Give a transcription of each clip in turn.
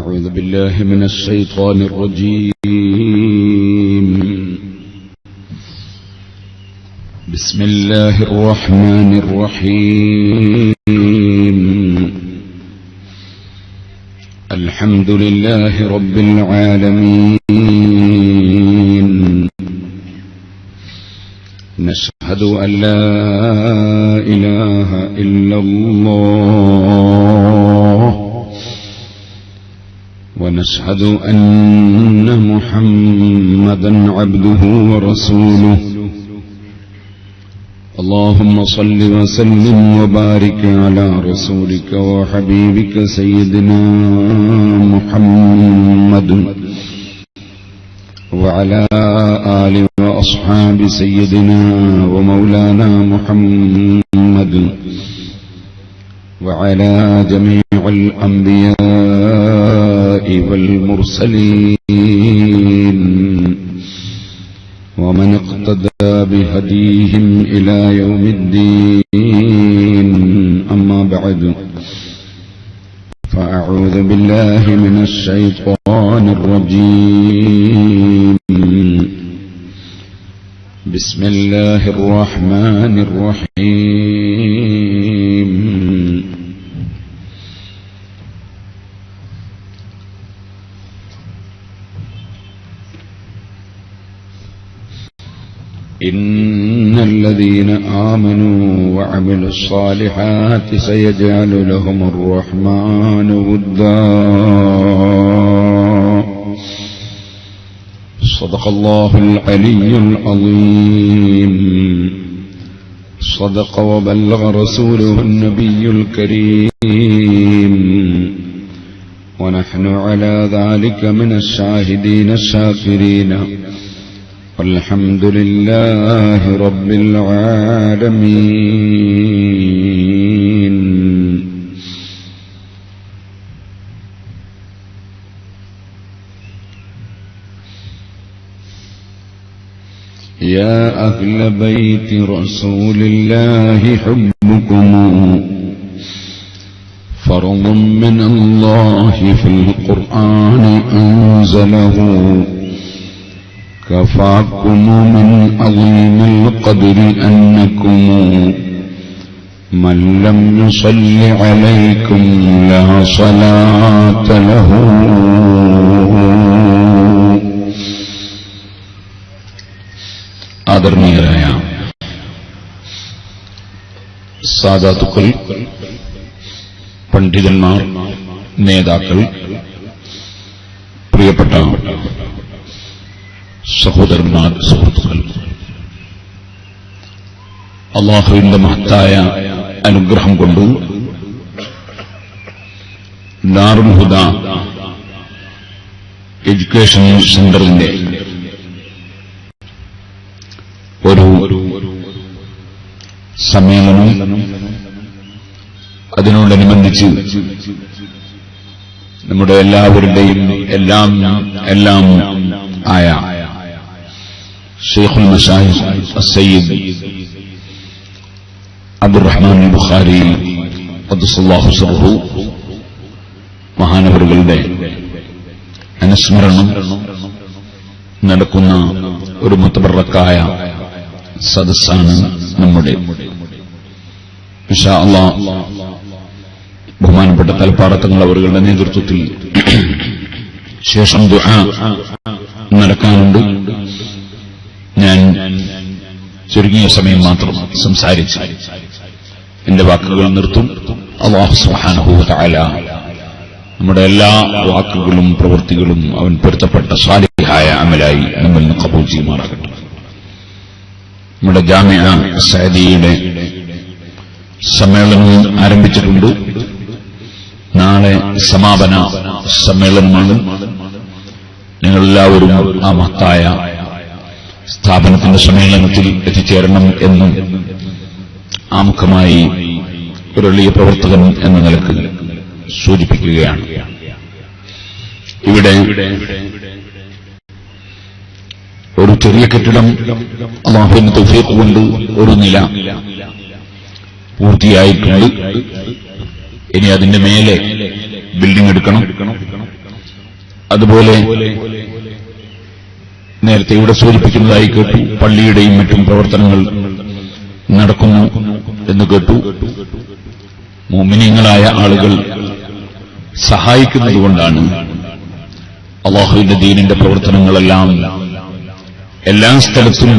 أعوذ بالله من الشيطان الرجيم. بسم الله الرحمن الرحيم. الحمد لله رب العالمين. نشهد أن لا إله إلا الله ونشهد أن محمدا عبده ورسوله. اللهم صل وسلم وبارك على رسولك وحبيبك سيدنا محمد وعلى آله وأصحاب سيدنا ومولانا محمد وعلى جميع الأنبياء والمرسلين ومن اقتدى بهديهم إلى يوم الدين. أما بعد، فأعوذ بالله من الشيطان الرجيم. بسم الله الرحمن الرحيم. إن الذين آمنوا وعملوا الصالحات سيجعل لهم الرحمن ودا. صدق الله العلي العظيم. صدق وبلغ رسوله النبي الكريم. ونحن على ذلك من الشاهدين الشاكرين، والحمد لله رب العالمين. يا أهل بيت رسول الله حبكم فرض من الله في القرآن أنزله. كفاكم من عظيم القدر أنكم من لم يصل عليكم لا صلاة له. ആദരണീയരായ സാദാത്തുക്കൾ, പണ്ഡിതന്മാർ, നേതാക്കൾ, പ്രിയപ്പെട്ട സഹോദരന്മാർ, സുഹൃത്തുക്കൾ, അല്ലാഹുവിന്റെ മഹത്തായ അനുഗ്രഹം കൊണ്ട് ദാറുൽ ഹുദ എഡ്യൂക്കേഷൻ സെന്ററിന്റെ ഒരു സമ്മേളനം, അതിനോടനുബന്ധിച്ച് നമ്മുടെ എല്ലാവരുടെയും എല്ലാം ആയ ഷെയ്ഖുൽ മശായിഖ് അസ്സയ്യിദ് അബ്ദുറഹ്മാൻ ബുഖാരി ഖദ്ദസല്ലാഹു സിർറഹു മഹാനവറുകളുടെ അനുസ്മരണം നടക്കുന്ന ഒരു മുതബറക്കായ സദസ്സാണ് നമ്മുടെ. ഇൻഷാ അല്ലാഹ് ബഹുമാനപ്പെട്ട തലപ്പാറത്തങ്ങൾ അവരുടെ നേതൃത്വത്തിൽ ശേഷം ദുആ നടക്കാനുണ്ട്. ഞാൻ ചുരുങ്ങിയ സമയം മാത്രം സംസാരിച്ച് എന്റെ വാക്കുകൾ നിർത്തും. അല്ലാഹു സുബ്ഹാനഹു വ തആല നമ്മുടെ എല്ലാ വാക്കുകളും പ്രവൃത്തികളും അവൻ പൊരുത്തപ്പെട്ട സാലിഹായ അമലായി നമ്മിൽ നിന്ന് ഖബൂൽ ചെയ്യുമാറാകട്ടെ. നമ്മുടെ ജാമിഅ സഅദിയുടെ സമ്മേളനം ആരംഭിച്ചിട്ടുണ്ട്. നാളെ സമാപന സമ്മേളനമാണ്. നിങ്ങളെല്ലാവരും ആ മഹത്തായ സ്ഥാപനത്തിന്റെ സമ്മേളനത്തിൽ എത്തിച്ചേരണം എന്നും ആമുഖമായി ഒരു എളിയ പ്രവർത്തകൻ എന്ന നിലക്ക് സൂചിപ്പിക്കുകയാണ്. ഇവിടെ ഒരു ചെറിയ കെട്ടിടം അല്ലാഹുവിന്റെ തൗഫീഖ് കൊണ്ട് ഒരു നില പൂർത്തിയായിട്ടുണ്ട്. ഇനി അതിന്റെ മേലെ ബിൽഡിംഗ് എടുക്കണം. അതുപോലെ നേരത്തെ ഇവിടെ സൂചിപ്പിക്കുന്നതായി കേട്ടു, പള്ളിയുടെയും മറ്റും പ്രവർത്തനങ്ങൾ നടക്കുന്നു എന്ന് കേട്ടു. മുഅ്മിനീങ്ങളായ ആളുകൾ സഹായിക്കുന്നതുകൊണ്ടാണ് അല്ലാഹുവിന്റെ ദീനിന്റെ പ്രവർത്തനങ്ങളെല്ലാം എല്ലാ സ്ഥലത്തും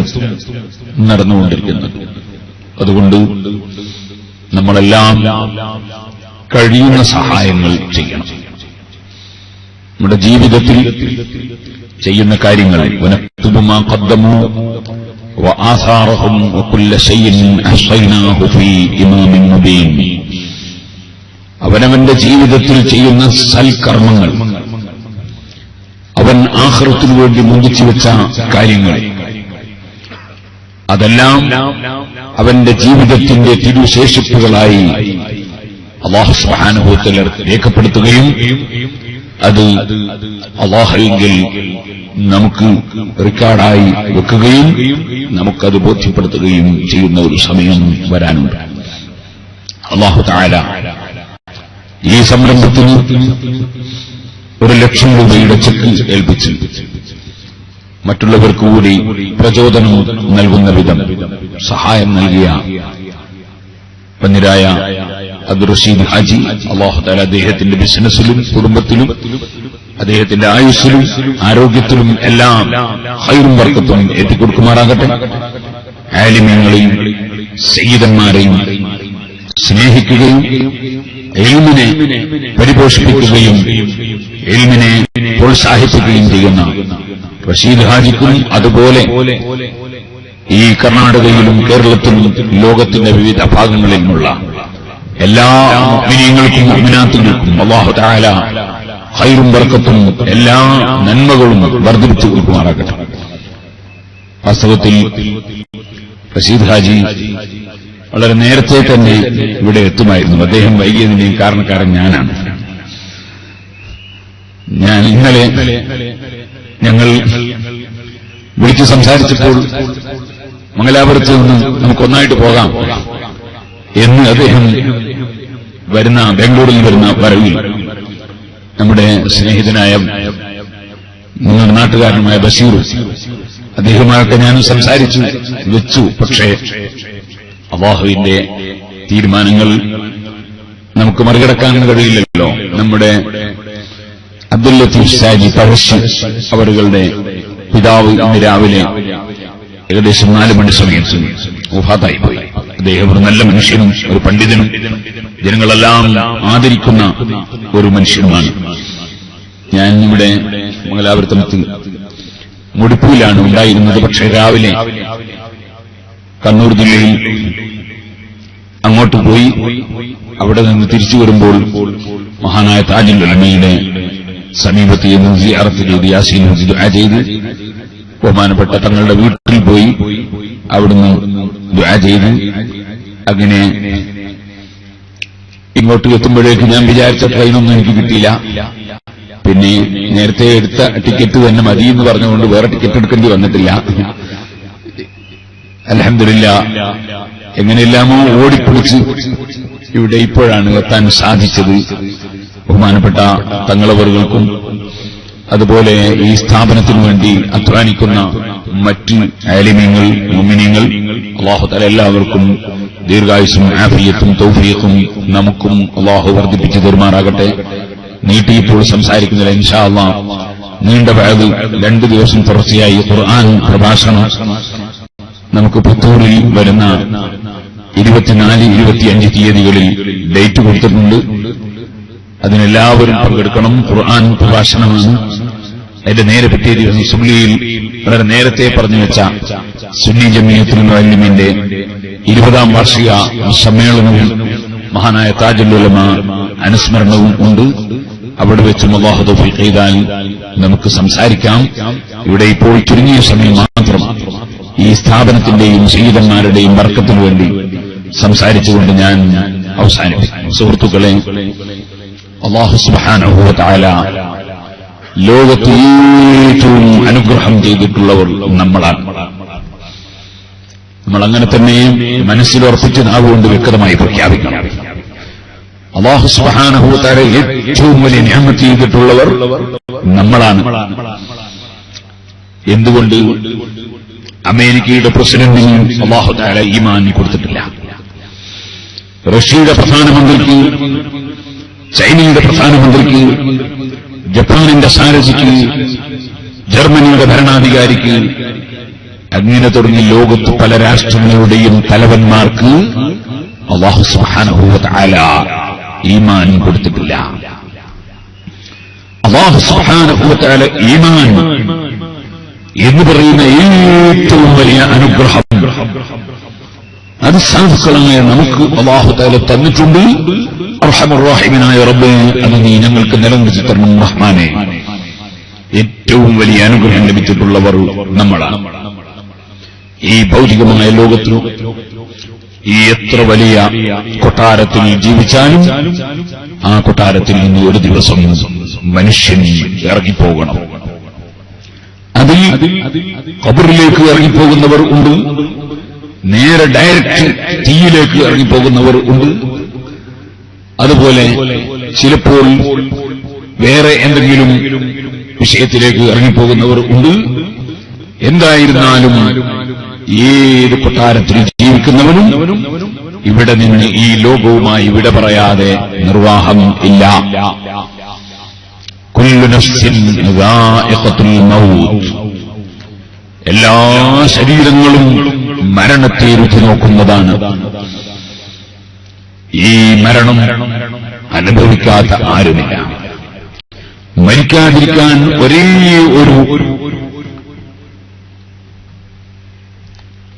നടന്നുകൊണ്ടിരിക്കുന്നത്. അതുകൊണ്ട് നമ്മളെല്ലാം കഴിയുന്ന സഹായങ്ങൾ ചെയ്യണം. നമ്മുടെ ജീവിതത്തിൽ ചെയ്യുന്ന കാര്യങ്ങൾ വനക്തുബു മാ ഖദ്ദമൂ വആസാറഹും വകുല്ല ശൈഇൻ അഹ്സൈനാഹു ഫീ ഇമാമിൻ മുബീൻ. അവനവന്റെ ജീവിതത്തിൽ ചെയ്യുന്ന സൽക്കർമ്മങ്ങൾ, അവൻ ആഖിറത്തിനു വേണ്ടി മുന്തിച്ചു വെച്ച കാര്യങ്ങൾ, അതെല്ലാം അവന്റെ ജീവിതത്തിന്റെ തിരുശേഷിപ്പുകളായി അല്ലാഹു സുബ്ഹാനഹു വ തആല രേഖപ്പെടുത്തുകയും അത് അല്ലാഹുവിൽ നമുക്ക് റെക്കോർഡായി വെക്കുകയും നമുക്കത് ബോധ്യപ്പെടുത്തുകയും ചെയ്യുന്ന ഒരു സമയം വരാനുണ്ട്. അല്ലാഹു തആല ഈ സംരംഭത്തിന് 1,00,000 രൂപയുടെ ചെക്ക് ഏൽപ്പിച്ചു മറ്റുള്ളവർക്ക് കൂടി പ്രചോദനം നൽകുന്ന വിധം സഹായം നൽകിയ പന്നിരായ അബ്ദുർ റഷീദ് ഹാജി, അല്ലാഹു തആല അദ്ദേഹത്തിന്റെ ബിസിനസ്സിലും കുടുംബത്തിലും അദ്ദേഹത്തിന്റെ ആയുസ്സിലും ആരോഗ്യത്തിലും എല്ലാം ഖൈറും ബർക്കത്തും എത്തിക്കൊടുക്കുമാറാകട്ടെ. ആലിമീങ്ങളെയും സയ്യിദന്മാരെയും സ്നേഹിക്കുകയും ഇൽമിനെ പരിപോഷിപ്പിക്കുകയും ഇൽമിനെ പ്രോത്സാഹിപ്പിക്കുകയും ചെയ്യുന്ന റഷീദ് ഹാജിക്കും അതുപോലെ ഈ കർണാടകയിലും കേരളത്തിലും ലോകത്തിന്റെ വിവിധ ഭാഗങ്ങളിൽ നിന്നുള്ള എല്ലാ മുഅ്മിനീങ്ങൾക്കും മുഅ്മിനാത്തുകൾക്കും അല്ലാഹു തആല ഖൈറും ബർക്കത്തും എല്ലാ നന്മകളും വർദ്ധിപ്പിച്ചു കൊടുക്കുമാറാകട്ടെ. വാസ്തവത്തിൽ റഷീദ് ഹാജി വളരെ നേരത്തെ തന്നെ ഇവിടെ എത്തുമായിരുന്നു. അദ്ദേഹം വൈകിയതിന്റെയും കാരണക്കാരൻ ഞാനാണ്. ഞാൻ ഇന്നലെ ഞങ്ങൾ വിളിച്ച് സംസാരിച്ചപ്പോൾ മംഗലാപുരത്ത് നിന്ന് നമുക്കൊന്നായിട്ട് പോകാം എന്ന് അദ്ദേഹം ബാംഗ്ലൂരിൽ വരുന്ന വരവിൽ നമ്മുടെ സ്നേഹിതനായ നിങ്ങളുടെ നാട്ടുകാരനുമായ ബഷീർ അദ്ദേഹമായൊക്കെ ഞാൻ സംസാരിച്ചു വെച്ചു. പക്ഷേ അല്ലാഹുവിന്റെ തീരുമാനങ്ങൾ നമുക്ക് മറികടക്കാൻ കഴിയില്ലല്ലോ. നമ്മുടെ അബ്ദുൽ ലത്തീഫ് സാജി പഴശ്ശി അവരുടെ പിതാവ് ഇന്ന് രാവിലെ ഏകദേശം 4 മണി സമയത്ത് വഫാത്തായി പോയി. അദ്ദേഹം ഒരു നല്ല മനുഷ്യനും ഒരു പണ്ഡിതനും ജനങ്ങളെല്ലാം ആദരിക്കുന്ന ഒരു മനുഷ്യനുമാണ്. ഞാൻ ഇവിടെ മംഗലാപുരത്ത് മുടിപ്പൂരിലാണ് ഉണ്ടായിരുന്നത്. പക്ഷേ രാവിലെ കണ്ണൂർ ജില്ലയിൽ അങ്ങോട്ട് പോയി അവിടെ നിന്ന് തിരിച്ചു വരുമ്പോൾ മഹാനായ താജുൽ ഉലമയുടെ സമീപത്ത് നിന്ന് സിയാറത്ത് ചെയ്ത് യാസീൻ ദുആ ചെയ്ത് ബഹുമാനപ്പെട്ട തങ്ങളുടെ വീട്ടിൽ പോയി അവിടുന്ന് ദുആ ചെയ്ത് അങ്ങനെ ഇങ്ങോട്ട് എത്തുമ്പോഴേക്ക് ഞാൻ വിചാരിച്ച ട്രെയിനൊന്നും എനിക്ക് കിട്ടിയില്ല. പിന്നെ നേരത്തെ എടുത്ത ടിക്കറ്റ് തന്നെ മതി എന്ന് പറഞ്ഞുകൊണ്ട് വേറെ ടിക്കറ്റ് എടുക്കേണ്ടി വന്നിട്ടില്ല. അൽഹംദുലില്ലാ എങ്ങനെയെല്ലാമോ ഓടിപ്പൊളിച്ച് ഇവിടെ ഇപ്പോഴാണ് എത്താൻ സാധിച്ചത്. ബഹുമാനപ്പെട്ട തങ്ങളവറുകൾക്കും അതുപോലെ ഈ സ്ഥാപനത്തിനു വേണ്ടി അധ്വാനിക്കുന്ന മറ്റ് ആലിമീങ്ങൾ മുഅ്മിനീങ്ങൾ അല്ലാഹു തആല എല്ലാവർക്കും ദീർഘായുസ്സും ആഫിയത്തും തൗഫീഖും നമുക്കും അല്ലാഹു വർദ്ധിപ്പിച്ചു തരുമാറാകട്ടെ. നീട്ടിയപ്പോൾ സംസാരിക്കുന്നില്ല. ഇൻഷാ അല്ലാഹ് നീണ്ട വഅദ് 2 ദിവസം തുടർച്ചയായി ഖുർആൻ പ്രഭാഷണം നമുക്ക് പുത്തൂരിൽ വരുന്ന 24, 25 തീയതികളിൽ ഡേറ്റ് കൊടുത്തിട്ടുണ്ട്. അതിനെല്ലാവരും പങ്കെടുക്കണം. ഖുർആൻ പ്രഭാഷണമാണ്. അതിന്റെ നേരെ പിറ്റേ ദിവസം സുബ്ലിയിൽ വളരെ നേരത്തെ പറഞ്ഞു വെച്ച സുന്നി ജമിയത്തുൽ മുഅല്ലിമീന്റെ 20ാം വാർഷിക സമ്മേളനവും മഹാനായ താജുൽ ഉലമ അനുസ്മരണവും ഉണ്ട്. അവിടെ വെച്ചും അല്ലാഹു തൗഫീഖ് ചെയ്താൽ നമുക്ക് സംസാരിക്കാം. ഇവിടെ ഇപ്പോൾ ചുരുങ്ങിയ സമയം മാത്രം ഈ സ്ഥാപനത്തിന്റെയും സയ്യിദന്മാരുടെയും ബർക്കത്തിനു വേണ്ടി സംസാരിച്ചുകൊണ്ട് ഞാൻ അവസാനിപ്പിക്കും. സുഹൃത്തുക്കളെ, അല്ലാഹു സുബ്ഹാനഹു വ തആല ലോകത്ത് ഏറ്റവും അനുഗ്രഹം ചെയ്തിട്ടുള്ളവർ നമ്മളാണ്. നമ്മൾ അങ്ങനെ തന്നെ മനസ്സിലുറപ്പിച്ച് നാവുകൊണ്ട് വ്യക്തമായി പ്രഖ്യാപിക്കണം. അല്ലാഹു സുബ്ഹാനഹു വ തആല ഏറ്റവും വലിയ നിഅമത്ത് ചെയ്തിട്ടുള്ളവർ നമ്മളാണ്. എന്തുകൊണ്ട്? അമേരിക്കയുടെ പ്രസിഡന്റിന് അല്ലാഹു തആല ഈമാൻ കൊടുത്തിട്ടില്ല. റഷ്യയുടെ പ്രധാനമന്ത്രിക്ക്, ചൈനയുടെ പ്രധാനമന്ത്രിക്ക്, ജപ്പാനിന്റെ സാരഥിക്ക്, ജർമ്മനിയുടെ ഭരണാധികാരിക്ക്, അങ്ങനെ തുടങ്ങി ലോകത്ത് പല രാഷ്ട്രങ്ങളുടെയും തലവന്മാർക്ക് അല്ലാഹു സുബ്ഹാനഹു വ തആല ഈമാൻ കൊടുത്തിട്ടില്ല. അല്ലാഹു സുബ്ഹാനഹു വ തആല ഈമാൻ എന്ന് പറയുന്ന ഏറ്റവും വലിയ അനുഗ്രഹം അത് സാധുക്കളായ നമുക്ക് അല്ലാഹു തആല തന്നിട്ടുണ്ട്. അർഹമർ റഹീമനായ റബ്ബേ, അത് നീ ഞങ്ങൾക്ക് നിലനിർത്തി തരണം റഹ്മാനെ. ഏറ്റവും വലിയ അനുഗ്രഹം ലഭിച്ചിട്ടുള്ളവർ നമ്മളാണ്. ഈ ഭൗതികമായ ലോകത്തിൽ ഈ എത്ര വലിയ കൊട്ടാരത്തിൽ ജീവിച്ചാലും ആ കൊട്ടാരത്തിൽ നിന്ന് ഒരു ദിവസം മനുഷ്യൻ ഇറങ്ങിപ്പോകണം. അതിൽ ഖബറിലേക്ക് ഇറങ്ങിപ്പോകുന്നവർ ഉണ്ട്, നേരെ ഡയറക്റ്റ് തീയിലേക്ക് ഇറങ്ങിപ്പോകുന്നവർ ഉണ്ട്. അതുപോലെ ചിലപ്പോൾ വേറെ എന്തെങ്കിലും വിഷയത്തിലേക്ക് ഇറങ്ങിപ്പോകുന്നവർ ഉണ്ട്. എന്തായിരുന്നാലും ഏത് കൊട്ടാരത്തിൽ ജീവിക്കുന്നവനും ഇവിടെ നിന്ന് ഈ ലോകവുമായി വിട പറയാതെ നിർവാഹം ഇല്ല. കുല്ലു നഫ്സിൻ ദാഇഖത്തുൽ മൗത്ത്, എല്ലാ ശരീരങ്ങളും മരണത്തെ രുചി നോക്കുന്നതാണ്. ഈ മരണം അനുഭവിക്കാത്ത ആരുമില്ല. മരിക്കാതിരിക്കാൻ ഒരേ ഒരു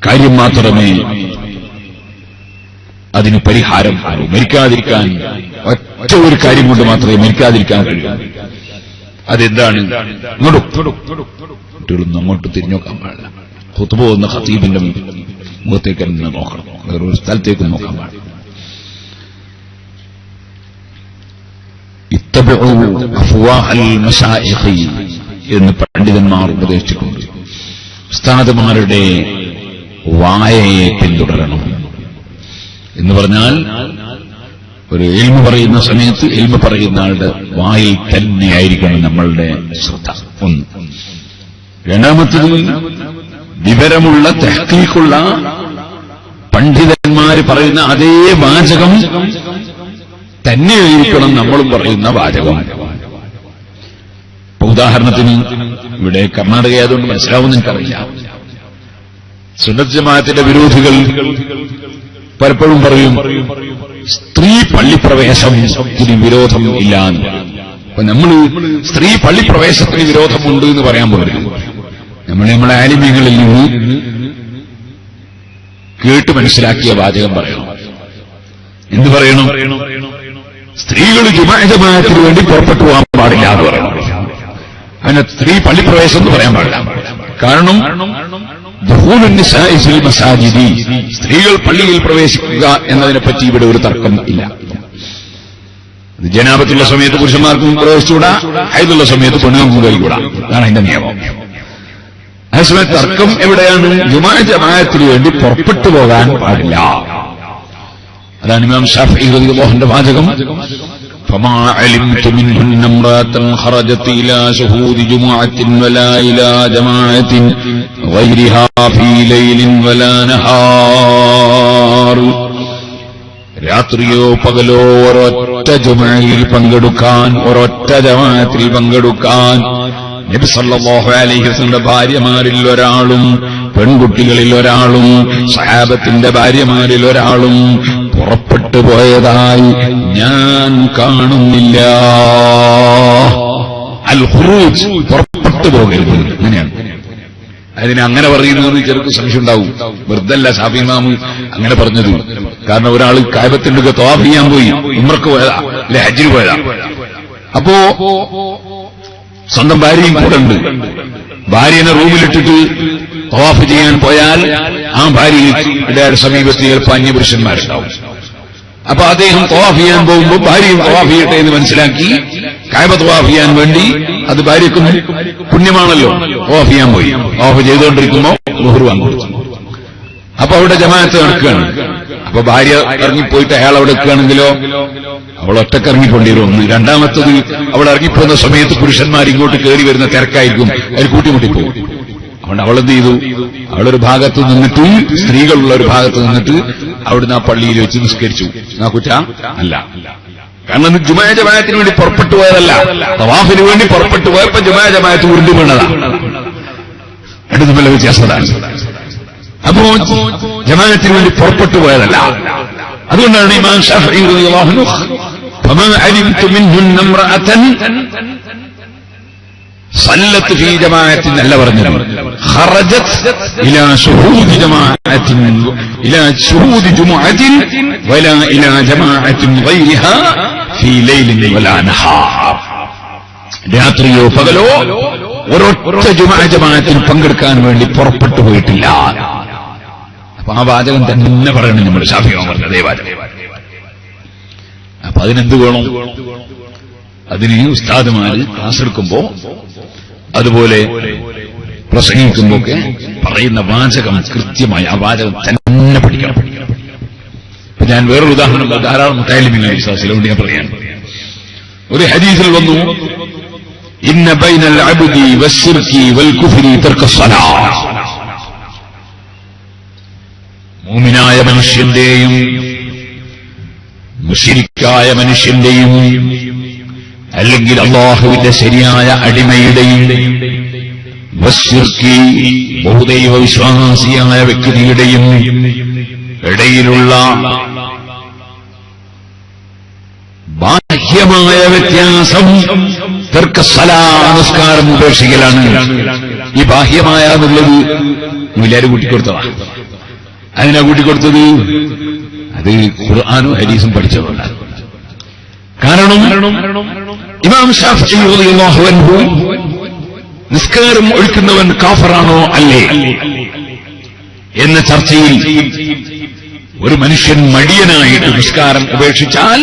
കാര്യം മാത്രമേ അതിന് പരിഹാരം. മരിക്കാതിരിക്കാൻ ഒറ്റ ഒരു കാര്യം കൊണ്ട് മാത്രമേ മരിക്കാതിരിക്കാൻ കഴിയൂ. അതെന്താണ്? കുട്ടികളൊന്നും അങ്ങോട്ട് തിരിഞ്ഞോക്കാൻ പാടില്ല. ഖുത്ബ എന്ന ഖതീബിന്റെ മുഖത്തേക്ക് തന്നെ നോക്കണം, വേറൊരു സ്ഥലത്തേക്ക് നോക്കാൻ പാടില്ല. ഇത്തബഉ അഫ്വാഹൽ മശായിഖി എന്ന് പണ്ഡിതന്മാർ ഉപദേശിച്ചിട്ടുണ്ട്. ഉസ്താദുമാരുടെ വായയെ പിന്തുടരണം എന്ന് പറഞ്ഞാൽ, ഒരു ഇൽമു പറയുന്ന സമയത്ത് ഇൽമു പറയുന്ന ആളുടെ വായിൽ തന്നെയായിരിക്കണം നമ്മളുടെ ശ്രദ്ധ. ഒന്ന്. രണ്ടാമത്തത്, വിവരമുള്ള തഹ്ഖീഖുള്ള പണ്ഡിതന്മാര് പറയുന്ന അതേ വാചകം തന്നെയായിരിക്കണം നമ്മളും പറയുന്ന വാചകം. ഇപ്പൊ ഉദാഹരണത്തിന് ഇവിടെ കർണാടക ആയതുകൊണ്ട് മനസ്സിലാവുമെന്ന് എനിക്കറിയില്ല, സുന്നത്ത് ജമാഅത്തിന്റെ വിരോധികൾ പലപ്പോഴും പറയും സ്ത്രീ പള്ളിപ്രവേശത്തിന് വിരോധം ഇല്ല എന്ന് പറയും. അപ്പൊ നമ്മൾ സ്ത്രീ പള്ളിപ്രവേശത്തിന് വിരോധമുണ്ട് എന്ന് പറയാൻ പോലും നമ്മളെ ആലിമ്യങ്ങളിൽ നിന്ന് കേട്ട് മനസ്സിലാക്കിയ വാചകം പറയണം. എന്ത് പറയണം? സ്ത്രീകൾ ജമാഅത്തിന് വേണ്ടി പുറപ്പെട്ടു പോകാൻ പാടില്ല എന്ന് പറയണം. അതിനെ സ്ത്രീ പള്ളിപ്രവേശം എന്ന് പറയാൻ പാടില്ല. കാരണം സ്ത്രീകൾ പള്ളിയിൽ പ്രവേശിക്കുക എന്നതിനെപ്പറ്റി ഇവിടെ ഒരു തർക്കം ഇല്ല. ജനാപത്തുള്ള സമയത്ത് പുരുഷന്മാർക്കും പ്രവേശിച്ചുകൂടാ, ഹൈദുള്ള സമയത്ത് പെണ്ണുങ്ങൾക്കും കഴിക്കൂടാ. അതാണ് അതിന്റെ നിയമം. അതേസമയത്ത് തർക്കം എവിടെയാണ്? ജമാഅത്തിന് വേണ്ടി പുറപ്പെട്ടു പോകാൻ പാടില്ല. അതാണ് ഇമാം ശാഫിഈ റളിയല്ലാഹുവിന്റെ വാചകം. فما علمت منهن امرأة خرجت إلى شهود جمعة ولا إلى جماعة غيرها في ليل ولا نهار. രാത്രിയോ പകലോ ഒരൊറ്റ ജുമഅയിൽ പങ്കെടുക്കാൻ, ഒരൊറ്റ ജമാഅത്തിൽ പങ്കെടുക്കാൻ നബി സല്ലല്ലാഹു അലൈഹി വസല്ലമയുടെ ഭാര്യമാരിൽ ഒരാളും പെൺകുട്ടികളിൽ ഒരാളും സഹാബത്തിന്റെ ഭാര്യമാരിൽ ഒരാളും പുറപ്പെട്ടു പോയതായി ഞാൻ കാണുന്നില്ല. അൽ ഖുറൂജ്, പുറപ്പെട്ടു പോകരുത്. അങ്ങനെയാണ് അതിനെ അങ്ങനെ പറയുന്നത്. ചെറുക്ക് സംശയം ഉണ്ടാവും, വെറുതല്ല ശാഫിഈ ഇമാം അങ്ങനെ പറഞ്ഞത്. കാരണം ഒരാൾ കഅബത്തിന്റെ തവാഫ് ചെയ്യാൻ പോയി, ഉംറക്ക് പോയതാ, അല്ലെ ഹജ്ജിന് പോയതാ. അപ്പോ സ്വന്തം ഭാര്യയും കൂടെ ഉണ്ട്. ഭാര്യനെ റൂമിലിട്ടിട്ട് തവാഫ് ചെയ്യാൻ പോയാൽ ആ ഭാര്യയുടെ സമീപത്ത് ചിലപ്പോൾ അന്യപുരുഷന്മാരുണ്ടാവും. അപ്പൊ അദ്ദേഹം തവാഫ് ചെയ്യാൻ പോകുമ്പോൾ ഭാര്യയും തവാഫ് ചെയ്യട്ടെ എന്ന് മനസ്സിലാക്കി കഅബ തവാഫ് ചെയ്യാൻ വേണ്ടി, അത് ഭാര്യക്കും പുണ്യമാണല്ലോ, തവാഫ് ചെയ്യാൻ പോയി. തവാഫ് ചെയ്തുകൊണ്ടിരിക്കുമ്പോൾ ളുഹ്ർ വന്നു. അപ്പൊ അവിടെ ജമാഅത്ത് നടക്കുകയാണ്. അപ്പൊ ഭാര്യ ഇറങ്ങിപ്പോയിട്ട് അയാൾ അവിടെ നിൽക്കുകയാണെങ്കിലോ അവൾ ഒറ്റക്കിറങ്ങിക്കൊണ്ടിരും. ഒന്ന്. രണ്ടാമത്തത്, അവൾ ഇറങ്ങിപ്പോകുന്ന സമയത്ത് പുരുഷന്മാർ ഇങ്ങോട്ട് കയറി വരുന്ന തിരക്കായിരിക്കും, അതിൽ കൂട്ടിമുട്ടിപ്പോകും. അതുകൊണ്ട് അവളെന്ത് ചെയ്തു, അവളൊരു ഭാഗത്ത് നിന്നിട്ട്, സ്ത്രീകളുള്ള ഒരു ഭാഗത്ത് നിന്നിട്ട് അവിടുന്ന് ആ പള്ളിയിൽ വെച്ച് നിസ്കരിച്ചു. ആ കുറ്റ അല്ല. കാരണം ജുമാ ജമാഅത്തിന് വേണ്ടി പുറപ്പെട്ടു പോയതല്ല, തവാഫിന് വേണ്ടി പുറപ്പെട്ടു പോയപ്പോ ജുമാ ജമാഅത്ത് ഉരുണ്ടു വീണതാണ്. രണ്ടു തമ്മിലുള്ള വ്യത്യാസമാണ്. അപ്പോ ജമാഅത്തിന് വേണ്ടി പുറപ്പെട്ടു പോയതല്ല. അതുകൊണ്ടാണ് ഇമാം ശാഫിഈ റളിയല്ലാഹു അൻഹു ഫമാ അലിംതു മിൻഹുന്ന ഇംറഅതൻ സല്ലത്ത് ഫീ ജമാഅത്തിൻ അല്ല പറഞ്ഞത്, ഖറജത് ഇലാ ശുഹൂദി ജമാഅത്തിൻ ഇലാ ശുഹൂദി ജുമുഅത്തിൻ വലാ ഇലാ ജമാഅത്തിൻ ഗൈരിഹാ ഫീ ലൈലിൻ വലാ നഹാർ. രാത്രിയോ പകലോ ഒരൊറ്റ ജമാഅത്തിൽ പങ്കെടുക്കാൻ വേണ്ടി പുറപ്പെട്ടു പോയിട്ടില്ല. അപ്പൊ ആ വാചകം തന്നെ പറയണം നമ്മൾ ശാഫിഈ പറഞ്ഞ അതേ വാചകം. അപ്പൊ അതിനെന്ത് വേണം? അതിന് ഉസ്താദുമാര് ക്ലാസ് എടുക്കുമ്പോ അതുപോലെ പ്രസംഗിക്കുമ്പോക്കെ പറയുന്ന വാചകം കൃത്യമായി ആ വാചകം തന്നെ പഠിക്കണം. ഇപ്പൊ ഞാൻ വേറൊരു ഉദാഹരണം, ധാരാളം മുത്തഅല്ലിമീങ്ങൾ വിശ്വാസികളുണ്ട്, ഞാൻ പറയാൻ. ഒരു ഹദീസിൽ വന്നു, ഇന്ന ബൈനൽ അബ്ദി വസ്സിർകി വൽ കുഫ്രി തർക സ്വലാത്ത്. മുഅ്മിനായ മനുഷ്യന്റെയും മുശ്രിക്കായ മനുഷ്യന്റെയും അല്ലെങ്കിൽ അല്ലാഹുവിന്റെ ശരിയായ അടിമയുടെയും വസ്സിർകി ബഹുദൈവ വിശ്വാസിയായ വ്യക്തിയുടെയും ഇടയിലുള്ള ബാഹ്യമായ വ്യത്യാസം നിസ്കാരം ഉപേക്ഷിക്കലാണ്. ഈ ബാഹ്യമായ എന്നുള്ളത് എല്ലാവരും കൂട്ടിക്കൊടുത്തതാണ്. അതിനാ കൂട്ടിക്കൊടുത്തത്, അത് ഖുർആനും ഹദീസും പഠിച്ചതുകൊണ്ടാണ്. കാരണം ഇമാം ശാഫിഈ റളിയല്ലാഹു അൻഹു നിസ്കാരം ഒഴിക്കുന്നവൻ കാഫറാണോ അല്ലേ എന്ന ചർച്ചയിൽ ഒരു മനുഷ്യൻ മടിയനായിട്ട് നിസ്കാരം ഉപേക്ഷിച്ചാൽ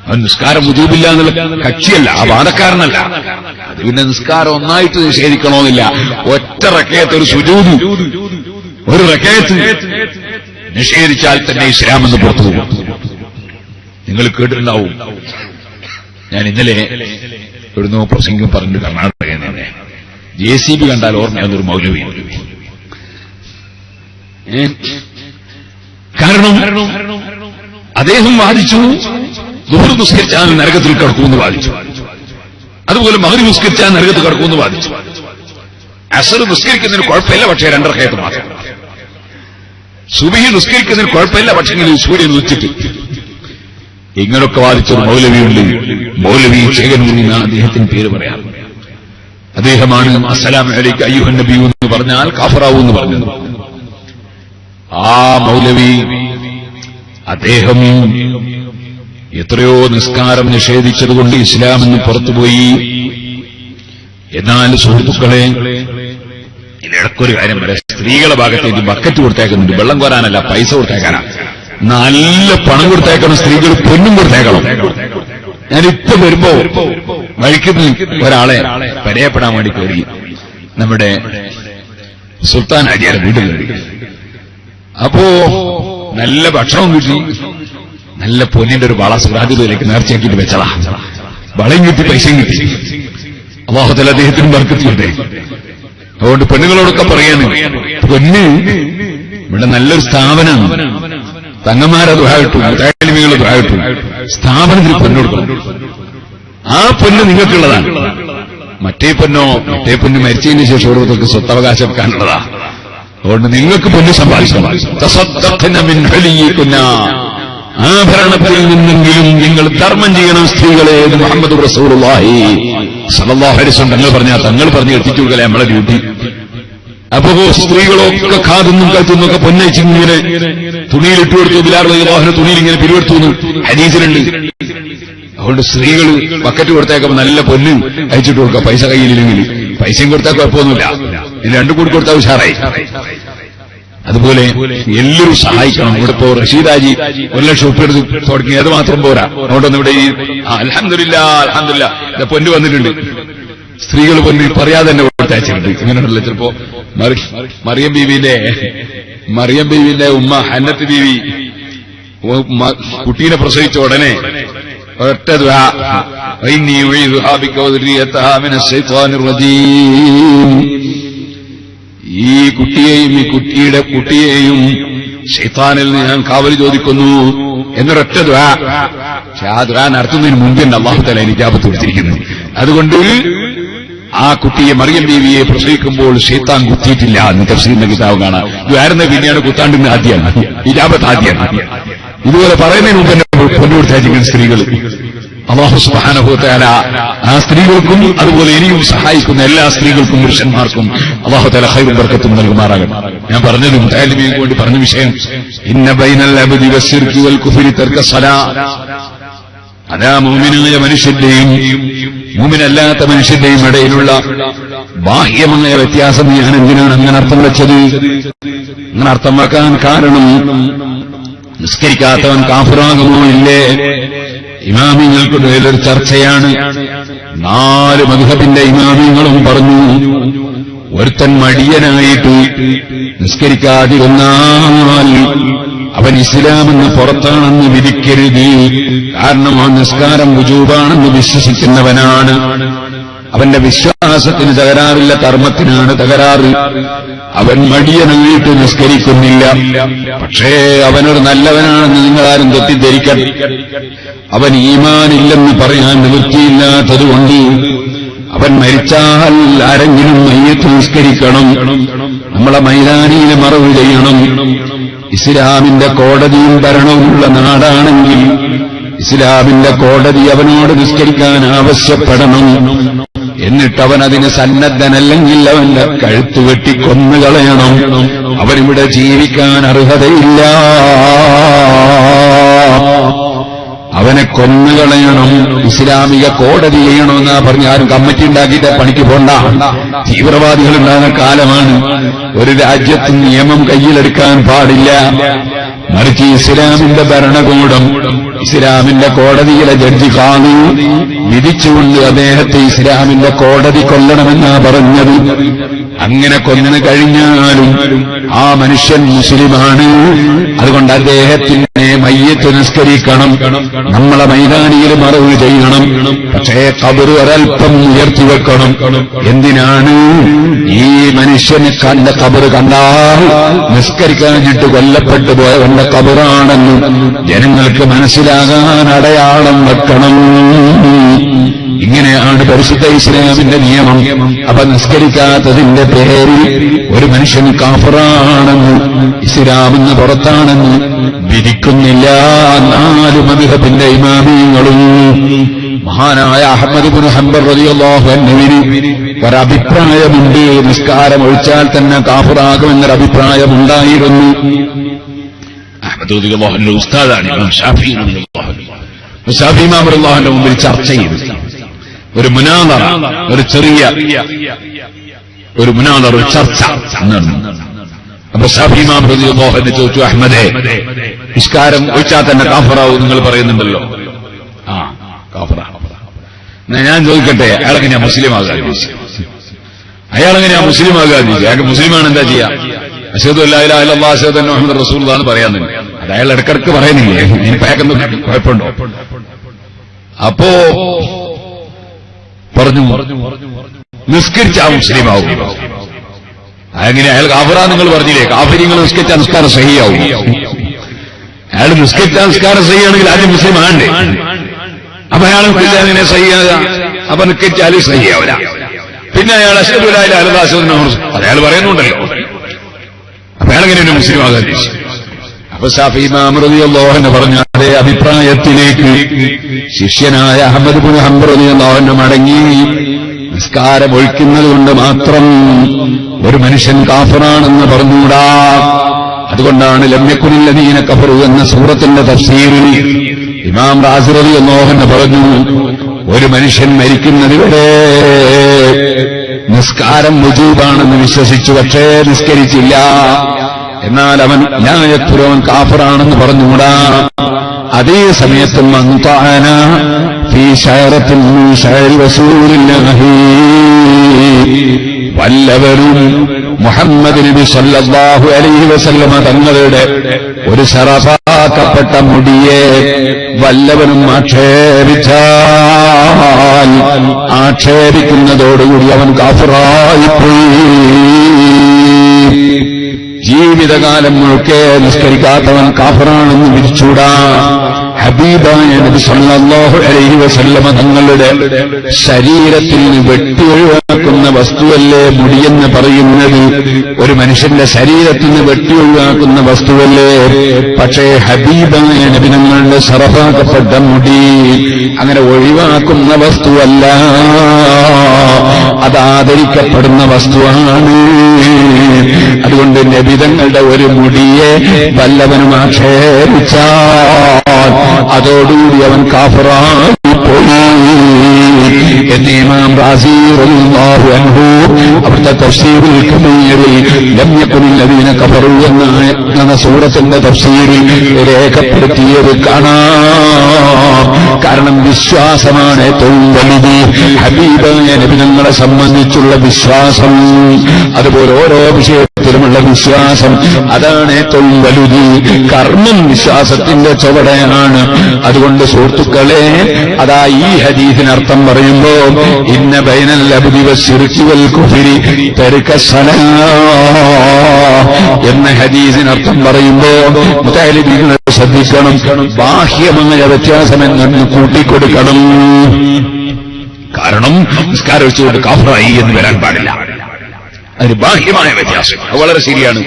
അവൻ നിസ്കാരം വുജൂബില്ല എന്നുള്ള കക്ഷിയല്ല, ആ വാദക്കാരനല്ല. അത് പിന്നെ നിസ്കാരം ഒന്നായിട്ട് നിഷേധിക്കണമെന്നില്ല. ഒറ്റ റക്കയത്ത് ഒരു സുജൂദ്, ഒരു റക്കയത്ത് നിഷേധിച്ചാൽ തന്നെ ഇസ്ലാം എന്ന് പുറത്തു പോകും. നിങ്ങൾ കേട്ടിട്ടുണ്ടാവും, ഞാൻ ഇന്നലെ ഇവിടുന്ന് പ്രസംഗം പറഞ്ഞു കർണാടകയിൽ തന്നെ JCB കണ്ടാൽ ഓർമ്മയൊന്നൊരു മൗലവി. കാരണം അദ്ദേഹം വാദിച്ചു ദുഹർ നിസ്കരിച്ചാൽ നരകത്തിൽ കിടക്കുമെന്ന് വാദിച്ചു, അതുപോലെ മഗ്രിബ് നിസ്കരിച്ചാൽ നരകത്തിൽ കിടക്കുമെന്ന് വാദിച്ചു. അസ്ർ നിസ്കരിക്കുന്നതിന് കുഴപ്പമില്ല, പക്ഷേ 2 റക്അത്ത് മാത്രം. സുബ്ഹി നിസ്കരിക്കുന്നതിന് കുഴപ്പമില്ല, പക്ഷെങ്കിൽ സൂര്യൻ ഉദിച്ചിട്ട്. ഇങ്ങനൊക്കെ വാദിച്ചൊരു മൗലവിയുണ്ട്. മൗലവി ചേകനൂർ എന്നാണ് അദ്ദേഹത്തിന് പേര് പറയാം. അദ്ദേഹമാണ് അസ്സലാമു അലൈക അയ്യുഹൻ നബി എന്ന് പറഞ്ഞാൽ കാഫറാവൂ എന്ന് പറഞ്ഞത്. ആ മൗലവി അദ്ദേഹം എത്രയോ നിസ്കാരം നിഷേധിച്ചതുകൊണ്ട് ഇസ്ലാമെന്ന് പുറത്തുപോയി. എന്നാൽ സുഹൃത്തുക്കളെ, ഇതിടക്കൊരു കാര്യം പറയാം. സ്ത്രീകളുടെ ഭാഗത്തേക്ക് ബക്കറ്റ് കൊടുത്തേക്കുന്നുണ്ട്. വെള്ളം കോരാനല്ല, പൈസ കൊടുത്തേക്കാനാ. നല്ല പണം കൊടുത്തേക്കണം, സ്ത്രീകൾ പൊന്നും കൊടുത്തേക്കണം. ഞാനിപ്പോ വരുമ്പോ വഴിക്കുന്ന ഒരാളെ പരിചയപ്പെടാൻ വേണ്ടി കയറി നമ്മുടെ സുൽത്താൻ ഹാജിയുടെ വീട്ടിൽ കയറി. അപ്പോ നല്ല ഭക്ഷണം കിട്ടി, നല്ല പൊന്നിന്റെ ഒരു വള സുറാജിലേക്ക് നേർച്ചയാക്കിയിട്ട് വെച്ചതാ. വളയും കിട്ടി, പൈസയും കിട്ടി. അല്ലാഹു തആല അദ്ദേഹത്തിനും ബർക്കത്ത് ചെയ്യട്ടെ. അതുകൊണ്ട് പെണ്ണുങ്ങളോടൊക്കെ പറയാന്, പൊന്ന് ഇവിടെ നല്ലൊരു സ്ഥാപനമാണ്. തങ്ങന്മാരെ ദുആ കിട്ടും, മുതഅല്ലിമീങ്ങളെ ദുആ കിട്ടും. സ്ഥാപനത്തിൽ പൊന്ന് കൊടുക്കണം. ആ പൊന്ന് നിങ്ങൾക്കുള്ളതാണ്. മറ്റേ പൊന്ന് മരിച്ചതിന് ശേഷം ഓരോരുത്തർക്ക് സ്വത്തവകാശം വെക്കാനുള്ളതാ. അതുകൊണ്ട് നിങ്ങൾക്ക് പൊന്ന് സമ്പാദിക്കണം. തസദ്ദഖ്ന മിൻ ഹുലിയികുന്ന, ആഭരണത്തിൽ നിന്നെങ്കിലും നിങ്ങൾ ധർമ്മം ചെയ്യണം സ്ത്രീകളെ. മുഹമ്മദ് റസൂലുള്ളാഹി സ്വല്ലല്ലാഹു അലൈഹി വസല്ലം തങ്ങൾ പറഞ്ഞ് എത്തിച്ചു കൊടുക്കലേ നമ്മളെ ഡ്യൂട്ടി. അപ്പോ സ്ത്രീകളൊക്കെ കാതുന്നും കഴുത്തുന്നൊക്കെ പൊന്നയിച്ചിങ്ങനെ തുണിയിലിട്ട് കൊടുത്തു. ബിലാൽ റളിയല്ലാഹു അൻഹു തുണിയിൽ ഇങ്ങനെ പിരിവെടുത്തു ഹദീസിലുണ്ട്. അതുകൊണ്ട് സ്ത്രീകൾ ബക്കറ്റ് കൊടുത്തേക്കുമ്പോൾ നല്ല പൊന്ന് അയച്ചിട്ട് കൊടുക്കുക. പൈസ കയ്യിലില്ലെങ്കിൽ പൈസയും കൊടുത്താൽ കുഴപ്പമൊന്നുമില്ല, ഇത് രണ്ടും കൂടി കൊടുത്താൽ ഉഷാറായി. അതുപോലെ എല്ലാവരും സഹായിക്കണം. ഇവിടെ ഇപ്പോ റഷീദാജി 1 ലക്ഷം ഉപ്പ് എടുത്ത് തുടങ്ങി, അത് മാത്രം പോരാ. അതുകൊണ്ടൊന്നും ഇവിടെ ഈ അൽഹംദുലില്ലാഹ് പൊന്ന് വന്നിട്ടുണ്ട്. സ്ത്രീകൾ പൊന്ന് പറയാതെ തന്നെ കൊടുത്തയച്ചിട്ടുണ്ട്. ഇങ്ങനെയുള്ള ചിലപ്പോ മറിയം ബീവിന്റെ ഉമ്മ ഹന്നത്ത് ബീവി കുട്ടീനെ പ്രസവിച്ച ഉടനെ ഒറ്റ ദുആ, ഇന്നി ഉഈദുഹാ ബിക വദുരിയതഹാ മിനശ്ശൈത്വാനിർ റജീം. ഈ കുട്ടിയെയും ഈ കുട്ടിയെയും ശൈത്താനിൽ നിന്ന് ഞാൻ കാവൽ ചോദിക്കുന്നു എന്നൊരൊറ്റ ദുആ. പക്ഷെ ആ ദുആ നടത്തുന്നതിന് മുമ്പ് തന്നെ അല്ലാഹു തആല ഇജാബത്ത് കൊടുത്തിരിക്കുന്നു. അതുകൊണ്ട് ആ കുട്ടിയെ മറിയം ബീവിയെ പ്രസവിക്കുമ്പോൾ ശൈത്താൻ കുത്തിയിട്ടില്ല എന്ന് തഫ്സീറിന്റെ കിതാബ് കാണാം. ദുആരുന്ന പിന്നെയാണ് കുത്താണ്ടിന് ആദ്യമാണ്, ഇജാബത്ത് ആദ്യമാണ്. ഇതുപോലെ പറയുന്നതിന് മുമ്പ് തന്നെ പൊന്നുകൊടുത്തായിരിക്കും സ്ത്രീകൾ. അല്ലാഹു സുബ്ഹാനഹു വ തആല ആ സ്ത്രീകൾക്കും അതുപോലെ ഇനിയും സഹായിക്കുന്ന എല്ലാ സ്ത്രീകൾക്കും പുരുഷന്മാർക്കും അല്ലാഹു തആല ഖൈറും ബർക്കത്തും നൽകുമാറാകട്ടെ. ഞാൻ പറഞ്ഞത് മുതഅല്ലിമിന് വേണ്ടി പറഞ്ഞ വിഷയം, ഇന്ന ബൈനൽ അബ്ദി വസ്സിർകി വൽ കുഫ്രി തർക സലാ. അതാ മുഅ്മിനായ മനുഷ്യന്റെയും മുഅ്മിനല്ലാത്ത മനുഷ്യന്റെയും ഇടയിലുള്ള ബാഹ്യമായ വ്യത്യാസം. ഞാൻ എന്തിനാണ് അങ്ങനെ അർത്ഥം വെച്ചത്? അങ്ങനെ അർത്ഥം വെക്കാൻ കാരണം, നിസ്കരിക്കാത്തവൻ കാഫിറാകുമോ ഇല്ലേ? ഇമാമിങ്ങൾക്കിടയിലൊരു ചർച്ചയാണ്. 4 മദ്ഹബിന്റെ ഇമാമിങ്ങളും പറഞ്ഞു, ഒരുത്തൻ മടിയനായിട്ട് നിസ്കരിക്കാതിരുന്നാൽ അവൻ ഇസ്ലാമെന്ന് പുറത്താണെന്ന് വിധിക്കരുത്. കാരണം ആ നിസ്കാരം വുജൂബാണെന്ന് വിശ്വസിക്കുന്നവനാണ്. അവന്റെ വിശ്വാസത്തിന് തകരാറില്ല, കർമ്മത്തിനാണ് തകരാറ്. അവൻ മടിയനായിട്ട് നിസ്കരിക്കുന്നില്ല, പക്ഷേ അവനൊരു നല്ലവനാണെന്ന് നിങ്ങളാരും തെറ്റിദ്ധരിക്കണം. അവൻ ഈമാനില്ലെന്ന് പറയാൻ നിവൃത്തിയില്ലാത്തതുകൊണ്ട് അവൻ മരിച്ചാൽ ആരെങ്കിലും മയ്യത്ത് നിസ്കരിക്കണം, നമ്മളെ മൈതാനിയിലെ മറവ് ചെയ്യണം. ഇസ്ലാമിന്റെ കോടതിയും ഭരണവുമുള്ള നാടാണെങ്കിൽ ഇസ്ലാമിന്റെ കോടതി അവനോട് നിസ്കരിക്കാൻ ആവശ്യപ്പെടണം. എന്നിട്ട് അവൻ അതിന് സന്നദ്ധനല്ലെങ്കിൽ അവന്റെ കഴുത്ത് വെട്ടി കൊന്നുകളയണം. അവനിവിടെ ജീവിക്കാൻ അർഹതയില്ല, അവനെ കൊന്നുകളയണം. ഇസ്ലാമിക കോടതി ചെയ്യണമെന്നാ പറഞ്ഞ ആരും കമ്മിറ്റി ഉണ്ടാക്കിയിട്ട് പണിക്ക് പോണ്ട. തീവ്രവാദികൾ ഉണ്ടാകുന്ന കാലമാണ്. ഒരു രാജ്യത്തും നിയമം കയ്യിലെടുക്കാൻ പാടില്ല. മറിച്ച് ഇസ്ലാമിന്റെ ഭരണകൂടം, ഇസ്ലാമിന്റെ കോടതിയിലെ ജഡ്ജി ഖാദി വിധിച്ചുകൊണ്ട് അദ്ദേഹത്തെ ഇസ്ലാമിന്റെ കോടതി കൊല്ലണമെന്നാ പറഞ്ഞത്. അങ്ങനെ കൊന്നു കഴിഞ്ഞാലും ആ മനുഷ്യൻ മുസ്ലിമാണ്. അതുകൊണ്ട് അദ്ദേഹത്തിന്റെ മയ്യത്ത് നിസ്കരിക്കണം, നമ്മളെ മൈതാനിയിൽ മറവ് ചെയ്യണം. പക്ഷേ ഖബർ ഒരൽപ്പം ഉയർത്തിവെക്കണം. എന്തിനാണ്? ഈ മനുഷ്യന് കണ്ട ഖബർ കണ്ടാൽ നിസ്കരിക്കാഞ്ഞിട്ട് കൊല്ലപ്പെട്ടു പോയവന്റെ ഖബറാണെന്ന് ജനങ്ങൾക്ക് മനസ്സിലാകാൻ അടയാളം വെക്കണം. ഇങ്ങനെയാണ് പരിശുദ്ധ ഇസ്ലാമിന്റെ നിയമം. അപ്പൊ നിസ്കരിക്കാത്തതിന്റെ പേരിൽ ഒരു മനുഷ്യൻ കാഫിറാണെന്ന്, ഇസ്ലാമെന്ന് പുറത്താണെന്ന് വിധിക്കുന്നില്ല 4 മദ്ഹബിന്റെ ഇമാമിങ്ങളും. മഹാനായ അഹ്മദ് ഇബ്നു ഹംബൽ റളിയല്ലാഹു അൻഹുവിന് ഒരഭിപ്രായമുണ്ട്, നിസ്കാരം ഒഴിച്ചാൽ തന്നെ കാഫിറാകുമെന്നൊരു അഭിപ്രായമുണ്ടായിരുന്നു. അഹ്മദ് റളിയല്ലാഹു അൻഹു ഉസ്താദാണ് ഇമാം ഷാഫിഈ റളിയല്ലാഹു അൻഹു. ഷാഫിഈ ഇമാം റളിയല്ലാഹു അൻഹു മുമ്പിൽ ചർച്ച ചെയ്തു. ഒരു മുനാദറ, ഒരു ചെറിയ ഒരു മുനാദറ, ഒരു ചർച്ച. അപ്പൊ ഷാഫിഈ ഇമാം റളിയല്ലാഹു അൻഹു ചോദിച്ചു, അഹ്മദേ, നിസ്കാരം ഒഴിച്ചാൽ തന്നെ കാഫിറാവും നിങ്ങൾ പറയുന്നുണ്ടല്ലോ. ആ, കാഫിറാ. ഞാൻ ചോദിക്കട്ടെ, അയാളെങ്ങനെയാ മുസ്ലിം ആകാൻ? അയാളെങ്ങനെയാ മുസ്ലിം ആകാൻ? അയാൾക്ക് മുസ്ലിമാണ് എന്താ ചെയ്യാ? അശ്ഹദു അല്ലാ ഇലാഹ ഇല്ലല്ലാഹ് അശ്ഹദു അന്ന മുഹമ്മദൻ റസൂലുള്ളാഹ് എന്ന് പറയാൻ തന്നെ. അത് അയാൾ ഇടക്കിടക്ക് പറയുന്നില്ലേ? എനിക്ക് അയാൾക്കെന്ത് കുഴപ്പമുണ്ടോ? അപ്പോ പറഞ്ഞു, നിസ്കരിച്ചാ മുസ്ലിമാവും. അങ്ങനെ അയാൾ കാഫിറാ നിങ്ങൾ പറഞ്ഞില്ലേ? കാഫിരിങ്ങൾ നിസ്കരിച്ച നിസ്കാരം സഹിയാവും. അയാൾ നിസ്കരിച്ച നിസ്കാരം സഹിയാണെങ്കിൽ ആദ്യം മുസ്ലിം ആണ്ടേ? അപ്പൊ അയാൾ എങ്ങനെ സഹിയാകാ? അപ്പൊ നിസ്കരിച്ചാലും സഹിയാവില്ല. പിന്നെ അയാൾ അശ്ഹദു അല്ലാ ഇലാഹ ഇല്ലല്ലാഹ് അശ്ഹദു അന്ന മുഹമ്മദൻ അത് അയാൾ പറയുന്നുണ്ടല്ലോ. അപ്പൊ അയാളെങ്ങനെ മുസ്ലിം ആകാൻ? അപ്പൊ ഷാഫിഈ ഇമാം റളിയല്ലാഹു അൻഹു പറഞ്ഞ അതേ അഭിപ്രായത്തിലേക്ക് ശിഷ്യനായ അഹ്മദ് ഇബ്നു ഹംബൽ റളിയല്ലാഹു അൻഹു മടങ്ങി. നിസ്കാരം ഒഴിക്കുന്നത് കൊണ്ട് മാത്രം ഒരു മനുഷ്യൻ കാഫിറാണെന്ന് പറഞ്ഞുകൂടാ. അതുകൊണ്ടാണ് ലം യകുനിൽ ലദീന കഫറു എന്ന സൂറത്തിന്റെ തഫ്സീറിൽ ഇമാം റാസി റളിയല്ലാഹു അൻഹു പറഞ്ഞു, ഒരു മനുഷ്യൻ മരിക്കുന്നതുവരെ നിസ്കാരം വുജൂബാണെന്ന് വിശ്വസിച്ചു, പക്ഷേ നിസ്കരിച്ചില്ല. എന്നാൽ അവൻ ലായത്തുറവൻ കാഫിറാണെന്ന് പറഞ്ഞുകൂടാ. അതേ സമയത്തും അൻതഅന ഫീ ശഅറത്തിൻ മിൻ ശഅരി റസൂലില്ലാഹി, വല്ലവരും മുഹമ്മദ് നബി സല്ലല്ലാഹു അലൈഹി വസല്ലമ തങ്ങളുടെ ഒരു ശറഫാത്ത സറഫാക്കപ്പെട്ട മുടിയെ വല്ലവനും ആക്ഷേപിച്ചാൽ ആക്ഷേപിക്കുന്നതോടുകൂടി അവൻ കാഫിറായിപ്പോയി. ജീവിതകാലം മുഴുക്കെ നിസ്കരിക്കാത്തവൻ കാഫിറാണെന്ന് വിധിച്ചൂടാ. ഹബീബായ നബി സല്ലല്ലാഹു അലൈഹി വസല്ലമ തങ്ങളുടെ ശരീരത്തിൽ നിന്ന് വെട്ടി ഒഴിവാക്കുന്ന വസ്തുവല്ലേ മുടിയെന്ന് പറയുന്നത്? ഒരു മനുഷ്യന്റെ ശരീരത്തിൽ നിന്ന് വെട്ടി ഒഴിവാക്കുന്ന വസ്തുവല്ലേ? പക്ഷേ ഹബീബായ നബി തങ്ങളുടെ സറഫാക്കപ്പെട്ട മുടി അങ്ങനെ ഒഴിവാക്കുന്ന വസ്തുവല്ല, അത് ആദരിക്കപ്പെടുന്ന വസ്തുവാണ്. അതുകൊണ്ട് നബി തങ്ങളുടെ ഒരു മുടിയെ വല്ലവനും ആക്ഷേപിച്ചാൽ അതോടുകൂടി അവൻ കാഫിറായി പോയി എന്ന് ഇമാം റാസി റളിയല്ലാഹു അൻഹു അവിടുത്തെ തഫ്സീറുൽ കബീറിൽ ലം യകുനിൽ ലദീന കഫറു എന്ന സൂറത്തിന്റെ തഫ്സീറിൽ രേഖപ്പെടുത്തിയത് കാണാം. കാരണം വിശ്വാസമാണ് ഏറ്റവും വലുത്. ഹബീബായ നബി തങ്ങളെ സംബന്ധിച്ചുള്ള വിശ്വാസം, അതുപോലെ ഓരോ വിഷയത്തിലുമുള്ള വിശ്വാസം, അതാണ് ഏറ്റവും വലുത്. കർമ്മം വിശ്വാസത്തിന്റെ ചുവടയാണ്. അതുകൊണ്ട് സുഹൃത്തുക്കളെ, അതാ ഈ ഹദീസിനർത്ഥം പറയുമ്പോ ഇന്ന ബൈനൽ അബ്ദി വശ്ശിർക്കി വൽ കുഫ്രി തർക സ്വലാഹ് എന്ന ഹദീസിനർത്ഥം പറയുമ്പോ മുതഅല്ലിമീങ്ങൾ ശ്രദ്ധിക്കണം. ബാഹ്യമായ വ്യത്യാസം എന്നൊന്ന് കൂട്ടിക്കൊടുക്കണം. കാരണം നിസ്കാരം വെച്ചുകൊണ്ട് കാഫിറായി എന്ന് വരാൻ പാടില്ല. അതിന് ബാഹ്യമായ വ്യത്യാസം അത് വളരെ ശരിയാണ്.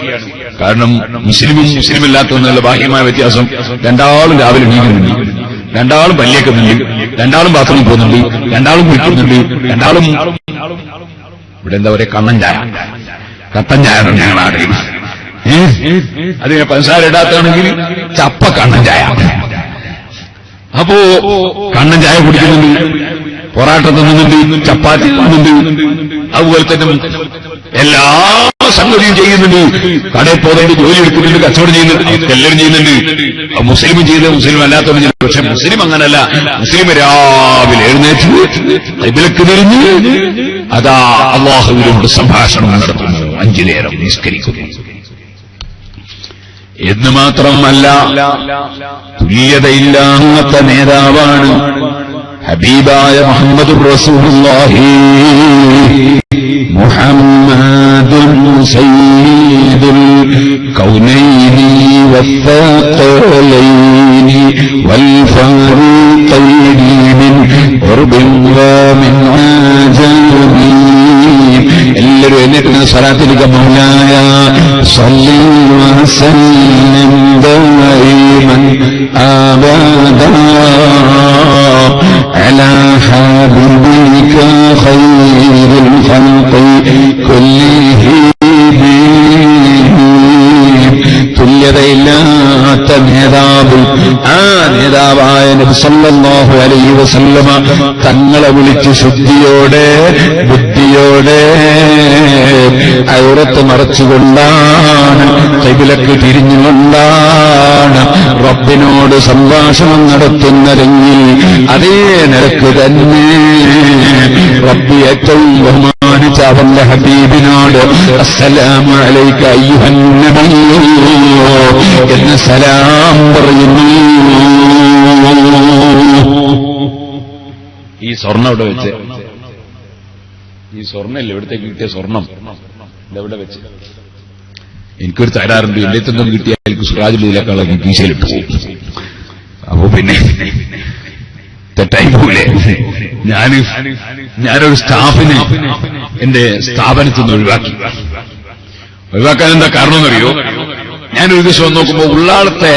കാരണം മുസ്ലിമും മുസ്ലിമല്ലാത്തതെന്നുള്ള ബാഹ്യമായ വ്യത്യാസം, രണ്ടാളും രാവിലെ എണീക്കുന്നുണ്ട്, രണ്ടാളും പല്ലിയേക്കുന്നുണ്ട്, രണ്ടാളും ബാത്റൂമിൽ പോകുന്നുണ്ട്, രണ്ടാളും കുളിക്കുന്നുണ്ട്, രണ്ടാളും ഇവിടെ എന്താ പറയുക കണ്ണൻ ചായ, കട്ടൻ ചായ ഞങ്ങളാണ്. അതിനെ പഞ്ചസാര ഇടാത്താണെങ്കിൽ ചപ്പ കണ്ണൻ ചായ. അപ്പോ കണ്ണൻ ചായ കുടിക്കുന്നുണ്ട്, പൊറാട്ട തിന്നുന്നുണ്ട്, ചപ്പാത്തി തിന്നുന്നുണ്ട്, അതുപോലെ തന്നെ എല്ലാ സംഗതിയും ചെയ്യുന്നുണ്ട്. കടയിൽ പോകുന്നുണ്ട്, ജോലി എടുക്കുന്നുണ്ട്, കച്ചവടം ചെയ്യുന്നുണ്ട്, എല്ലാവരും ചെയ്യുന്നുണ്ട്. മുസ്ലിമും ചെയ്ത് മുസ്ലിം അല്ലാത്തവരും ചെയ്തു. പക്ഷെ മുസ്ലിം അങ്ങനല്ല. മുസ്ലിം രാവിലെ എഴുന്നേറ്റ് ഖിബ്ലക്ക് തിരിഞ്ഞ് അതാ അല്ലാഹുവിനോട് സംഭാഷണം നടത്തുന്നു, 5 നേരം നിസ്കരിക്കുന്നു എന്ന് മാത്രമല്ല തുല്യതയില്ലാത്ത നേതാവാണ് ഹബീബായ മുഹമ്മദുർ റസൂലുള്ളാഹി. മുഹമ്മദുൻ സയ്യിദുൽ കൗനൈനി വസ്സഖലൈനി വൽ ഫാരിഖൈനി മിൻ ഉർബിൻ വമിൻ ആജമി. എല്ലാവരും എന്നിട്ട് സ്വലാത്തിലേക്ക് മൗലായ സ്വല്ലി വസല്ലിം ദൈമൻ അബദാ അലാ ഹബീബിക ഖൈറുൽ ഖൽഖി കുല്ലിഹിം. തുല്യതയില്ലാത്ത നേതാവ്, ആ നേതാവായ നബി സല്ലല്ലാഹു അലൈഹി വസല്ലമ തങ്ങളെ വിളിച്ച് ശുദ്ധിയോടെ ബുദ്ധിയോടെ ഔറത്ത് മറച്ചുകൊണ്ടാണ്, ഖിബ്ലക്ക് തിരിഞ്ഞുകൊണ്ടാണ് റബ്ബിനോട് സംഭാഷണം നടത്തുന്നതെങ്കിൽ അതേ നിരക്ക് തന്നെ റബ്ബി ഏറ്റവും ബഹുമാനിച്ച അവന്റെ ഹബീബിനോട് അസ്സലാമു അലൈക അയ്യുഹൻ നബിയ്യ് എന്ന് സലാം പറയുന്നു. ഈ സ്വർണ്ണം ഇവിടെ വെച്ച്, ഈ സ്വർണ്ണല്ലേ ഇവിടത്തേക്ക് കിട്ടിയ സ്വർണം ഇതെവിടെ വെച്ച് എനിക്കൊരു തരാറുണ്ട്. എന്റെ തന്നെ കിട്ടിയാൽ എനിക്ക് സുറാജുലിനേക്കാളും കീശയിലിട്ട് പോകും. അപ്പോ പിന്നെ തെറ്റായി പോലെ ഞാനൊരു സ്റ്റാഫിനെ എന്റെ സ്ഥാപനത്തിൽ നിന്ന് ഒഴിവാക്കാൻ എന്താ കാരണമെന്നറിയോ? ഞാനൊരു ദിവസം നോക്കുമ്പോ ഉള്ളാളത്തെ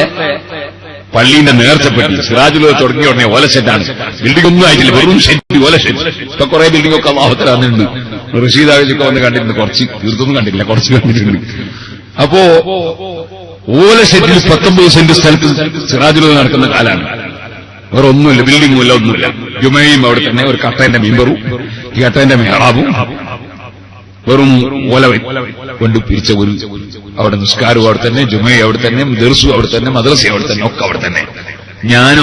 പള്ളിന്റെ നേർച്ചപ്പെട്ടി സിറാജുലോ തുടങ്ങിയ ഉടനെ ഓലശെറ്റാണ്. ബിൽഡിംഗ് ഒന്നും ആയിട്ടില്ല, വെറും ഷെറ്റ്, ഓലശെറ്റ്. ഇപ്പൊ കുറെ ബിൽഡിംഗ് ഒക്കെ അല്ലാഹുവിൽ വന്നിട്ടുണ്ട്. റഷീദ് ആഴ്ചയൊക്കെ വന്ന് കണ്ടിട്ടുണ്ട്, കുറച്ച് തീർത്തൊന്നും കണ്ടിട്ടില്ല, കുറച്ച് കണ്ടിട്ടുണ്ട്. അപ്പോ ഓലശെറ്റിൽ 19 സെന്റ് സ്ഥലത്ത് സിറാജുലോ നടക്കുന്ന കാലാണ്. വേറെ ഒന്നുമില്ല, ബിൽഡിംഗും ഇല്ല, ഒന്നുമില്ല. ജുമയും അവിടെ തന്നെ, ഒരു കട്ടേന്റെ മീമ്പറും ഈ കട്ടേന്റെ മേളാവും, വെറും ഓല കൊണ്ട് പിരിച്ച ഒരു അവിടെ നിസ്കാരവും അവിടെ തന്നെ, ജുമയും അവിടെ തന്നെ, ദർസും അവിടെ തന്നെ, മദ്രസയും അവിടെ തന്നെ, ഒക്കെ അവിടെ തന്നെ. ഞാൻ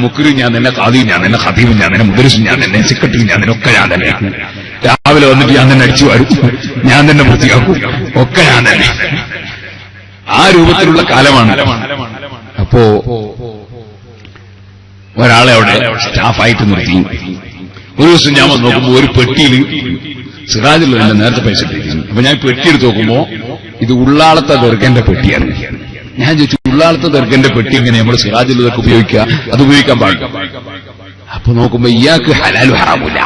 മുക്രി, ഞാൻ തന്നെ ഖാദി, ഞാൻ തന്നെ ഖതീബും, ഞാൻ തന്നെ മുദരിസും, ഞാൻ തന്നെ സെക്രട്ടറി, ഞാൻ തന്നെ, ഒക്കെ ഞാൻ തന്നെ. രാവിലെ വന്നിട്ട് ഞാൻ തന്നെ അടിച്ചു വാരും, ഞാൻ തന്നെ വൃത്തിയാക്കും, ഒക്കെ ഞാൻ തന്നെ. ആ രൂപത്തിലുള്ള കാലമാണ്. അപ്പോ ഒരാളെ അവിടെ സ്റ്റാഫായിട്ട് നിർത്തി. ഒരു ദിവസം ഞാൻ വന്ന് നോക്കുമ്പോ ഒരു പെട്ടിയിൽ സിറാജുൽ എന്നെ നേരത്തെ പൈസ ഇട്ടിരിക്കുന്നു. അപ്പൊ ഞാൻ പെട്ടി എടുത്ത് നോക്കുമ്പോ ഇത് ഉള്ളാളത്തെ ദീർഘന്റെ പെട്ടിയാണ്. ഞാൻ ചോദിച്ചു, ഉള്ളാളത്തെ ദീർഘന്റെ പെട്ടി ഇങ്ങനെ നമ്മൾ സിറാജുൽ ഉപയോഗിക്കുക, അത് ഉപയോഗിക്കാൻ പാടില്ല. അപ്പൊ നോക്കുമ്പോ ഇയാൾക്ക് ഹലാലും ഹറാമില്ല.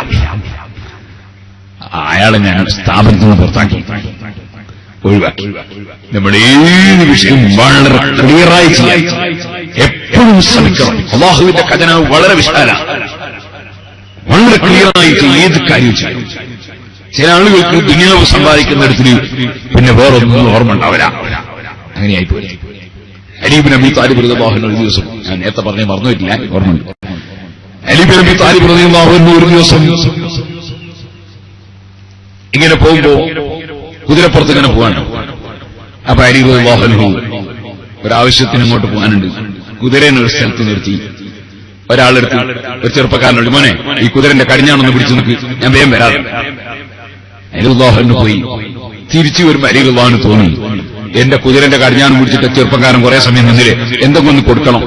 അയാളെ ഞാൻ സ്ഥാപനത്തിൽ നിന്ന് പുറത്താക്കി, ഒഴിവാക്കി. നമ്മുടെ ഏത് വിഷയം വളരെ ക്ലിയറായി ചെയ്യാൻ എപ്പോഴും ശ്രമിക്കണം. അല്ലാഹുവിന്റെ ഖജനാവ് വളരെ വിശാലമാണ്. വളരെ ക്ലിയറായിട്ട് ഏത് കാര്യം ചെയ്യും. ചില ആളുകൾക്ക് ദുനിയാവ് സമ്പാദിക്കുന്നിടത്തിന് പിന്നെ വേറൊന്നും ഓർമ്മ ഉണ്ടാവില്ല. അങ്ങനെയായിപ്പോയി. അലി ഇബ്നു അബീ താലിബ് റളിയല്ലാഹു അൻഹു ഒരു ദിവസം, ഞാൻ നേരത്തെ പറഞ്ഞേ മറന്നുപോയിട്ടില്ല, ഓർമ്മയുണ്ട്. അലി ഇബ്നു അബീ താലിബ് റളിയല്ലാഹു അൻഹു ഒരു ദിവസം ഇങ്ങനെ പോകുമ്പോ കുതിരപ്പുറത്ത് ഇങ്ങനെ പോവാണ്. അപ്പൊ അലി റളിയല്ലാഹു അൻഹു ഒരാവശ്യത്തിന് ഇങ്ങോട്ട് പോകാനുണ്ട്. കുതിരനെ ഒരു സ്ഥലത്ത് നിർത്തി. ഒരാളെടുത്ത് ഒരു ചെറുപ്പക്കാരനോട്, മോനെ ഈ കുതിരന്റെ കടിഞ്ഞാണൊന്ന് പിടിച്ചു നിൽക്ക്, ഞാൻ വേഗം വരാതെ. അലി റളിയല്ലാഹു അൻഹു പോയി. തിരിച്ചു വരുമ്പോ അലി റളിയല്ലാഹു അൻഹു തോന്നി, എന്റെ കുതിരന്റെ കടിഞ്ഞാണം പിടിച്ചിട്ട് ചെറുപ്പക്കാരൻ കുറെ സമയം നിന്നില്ലേ, എന്തൊക്കെ ഒന്ന് കൊടുക്കണം,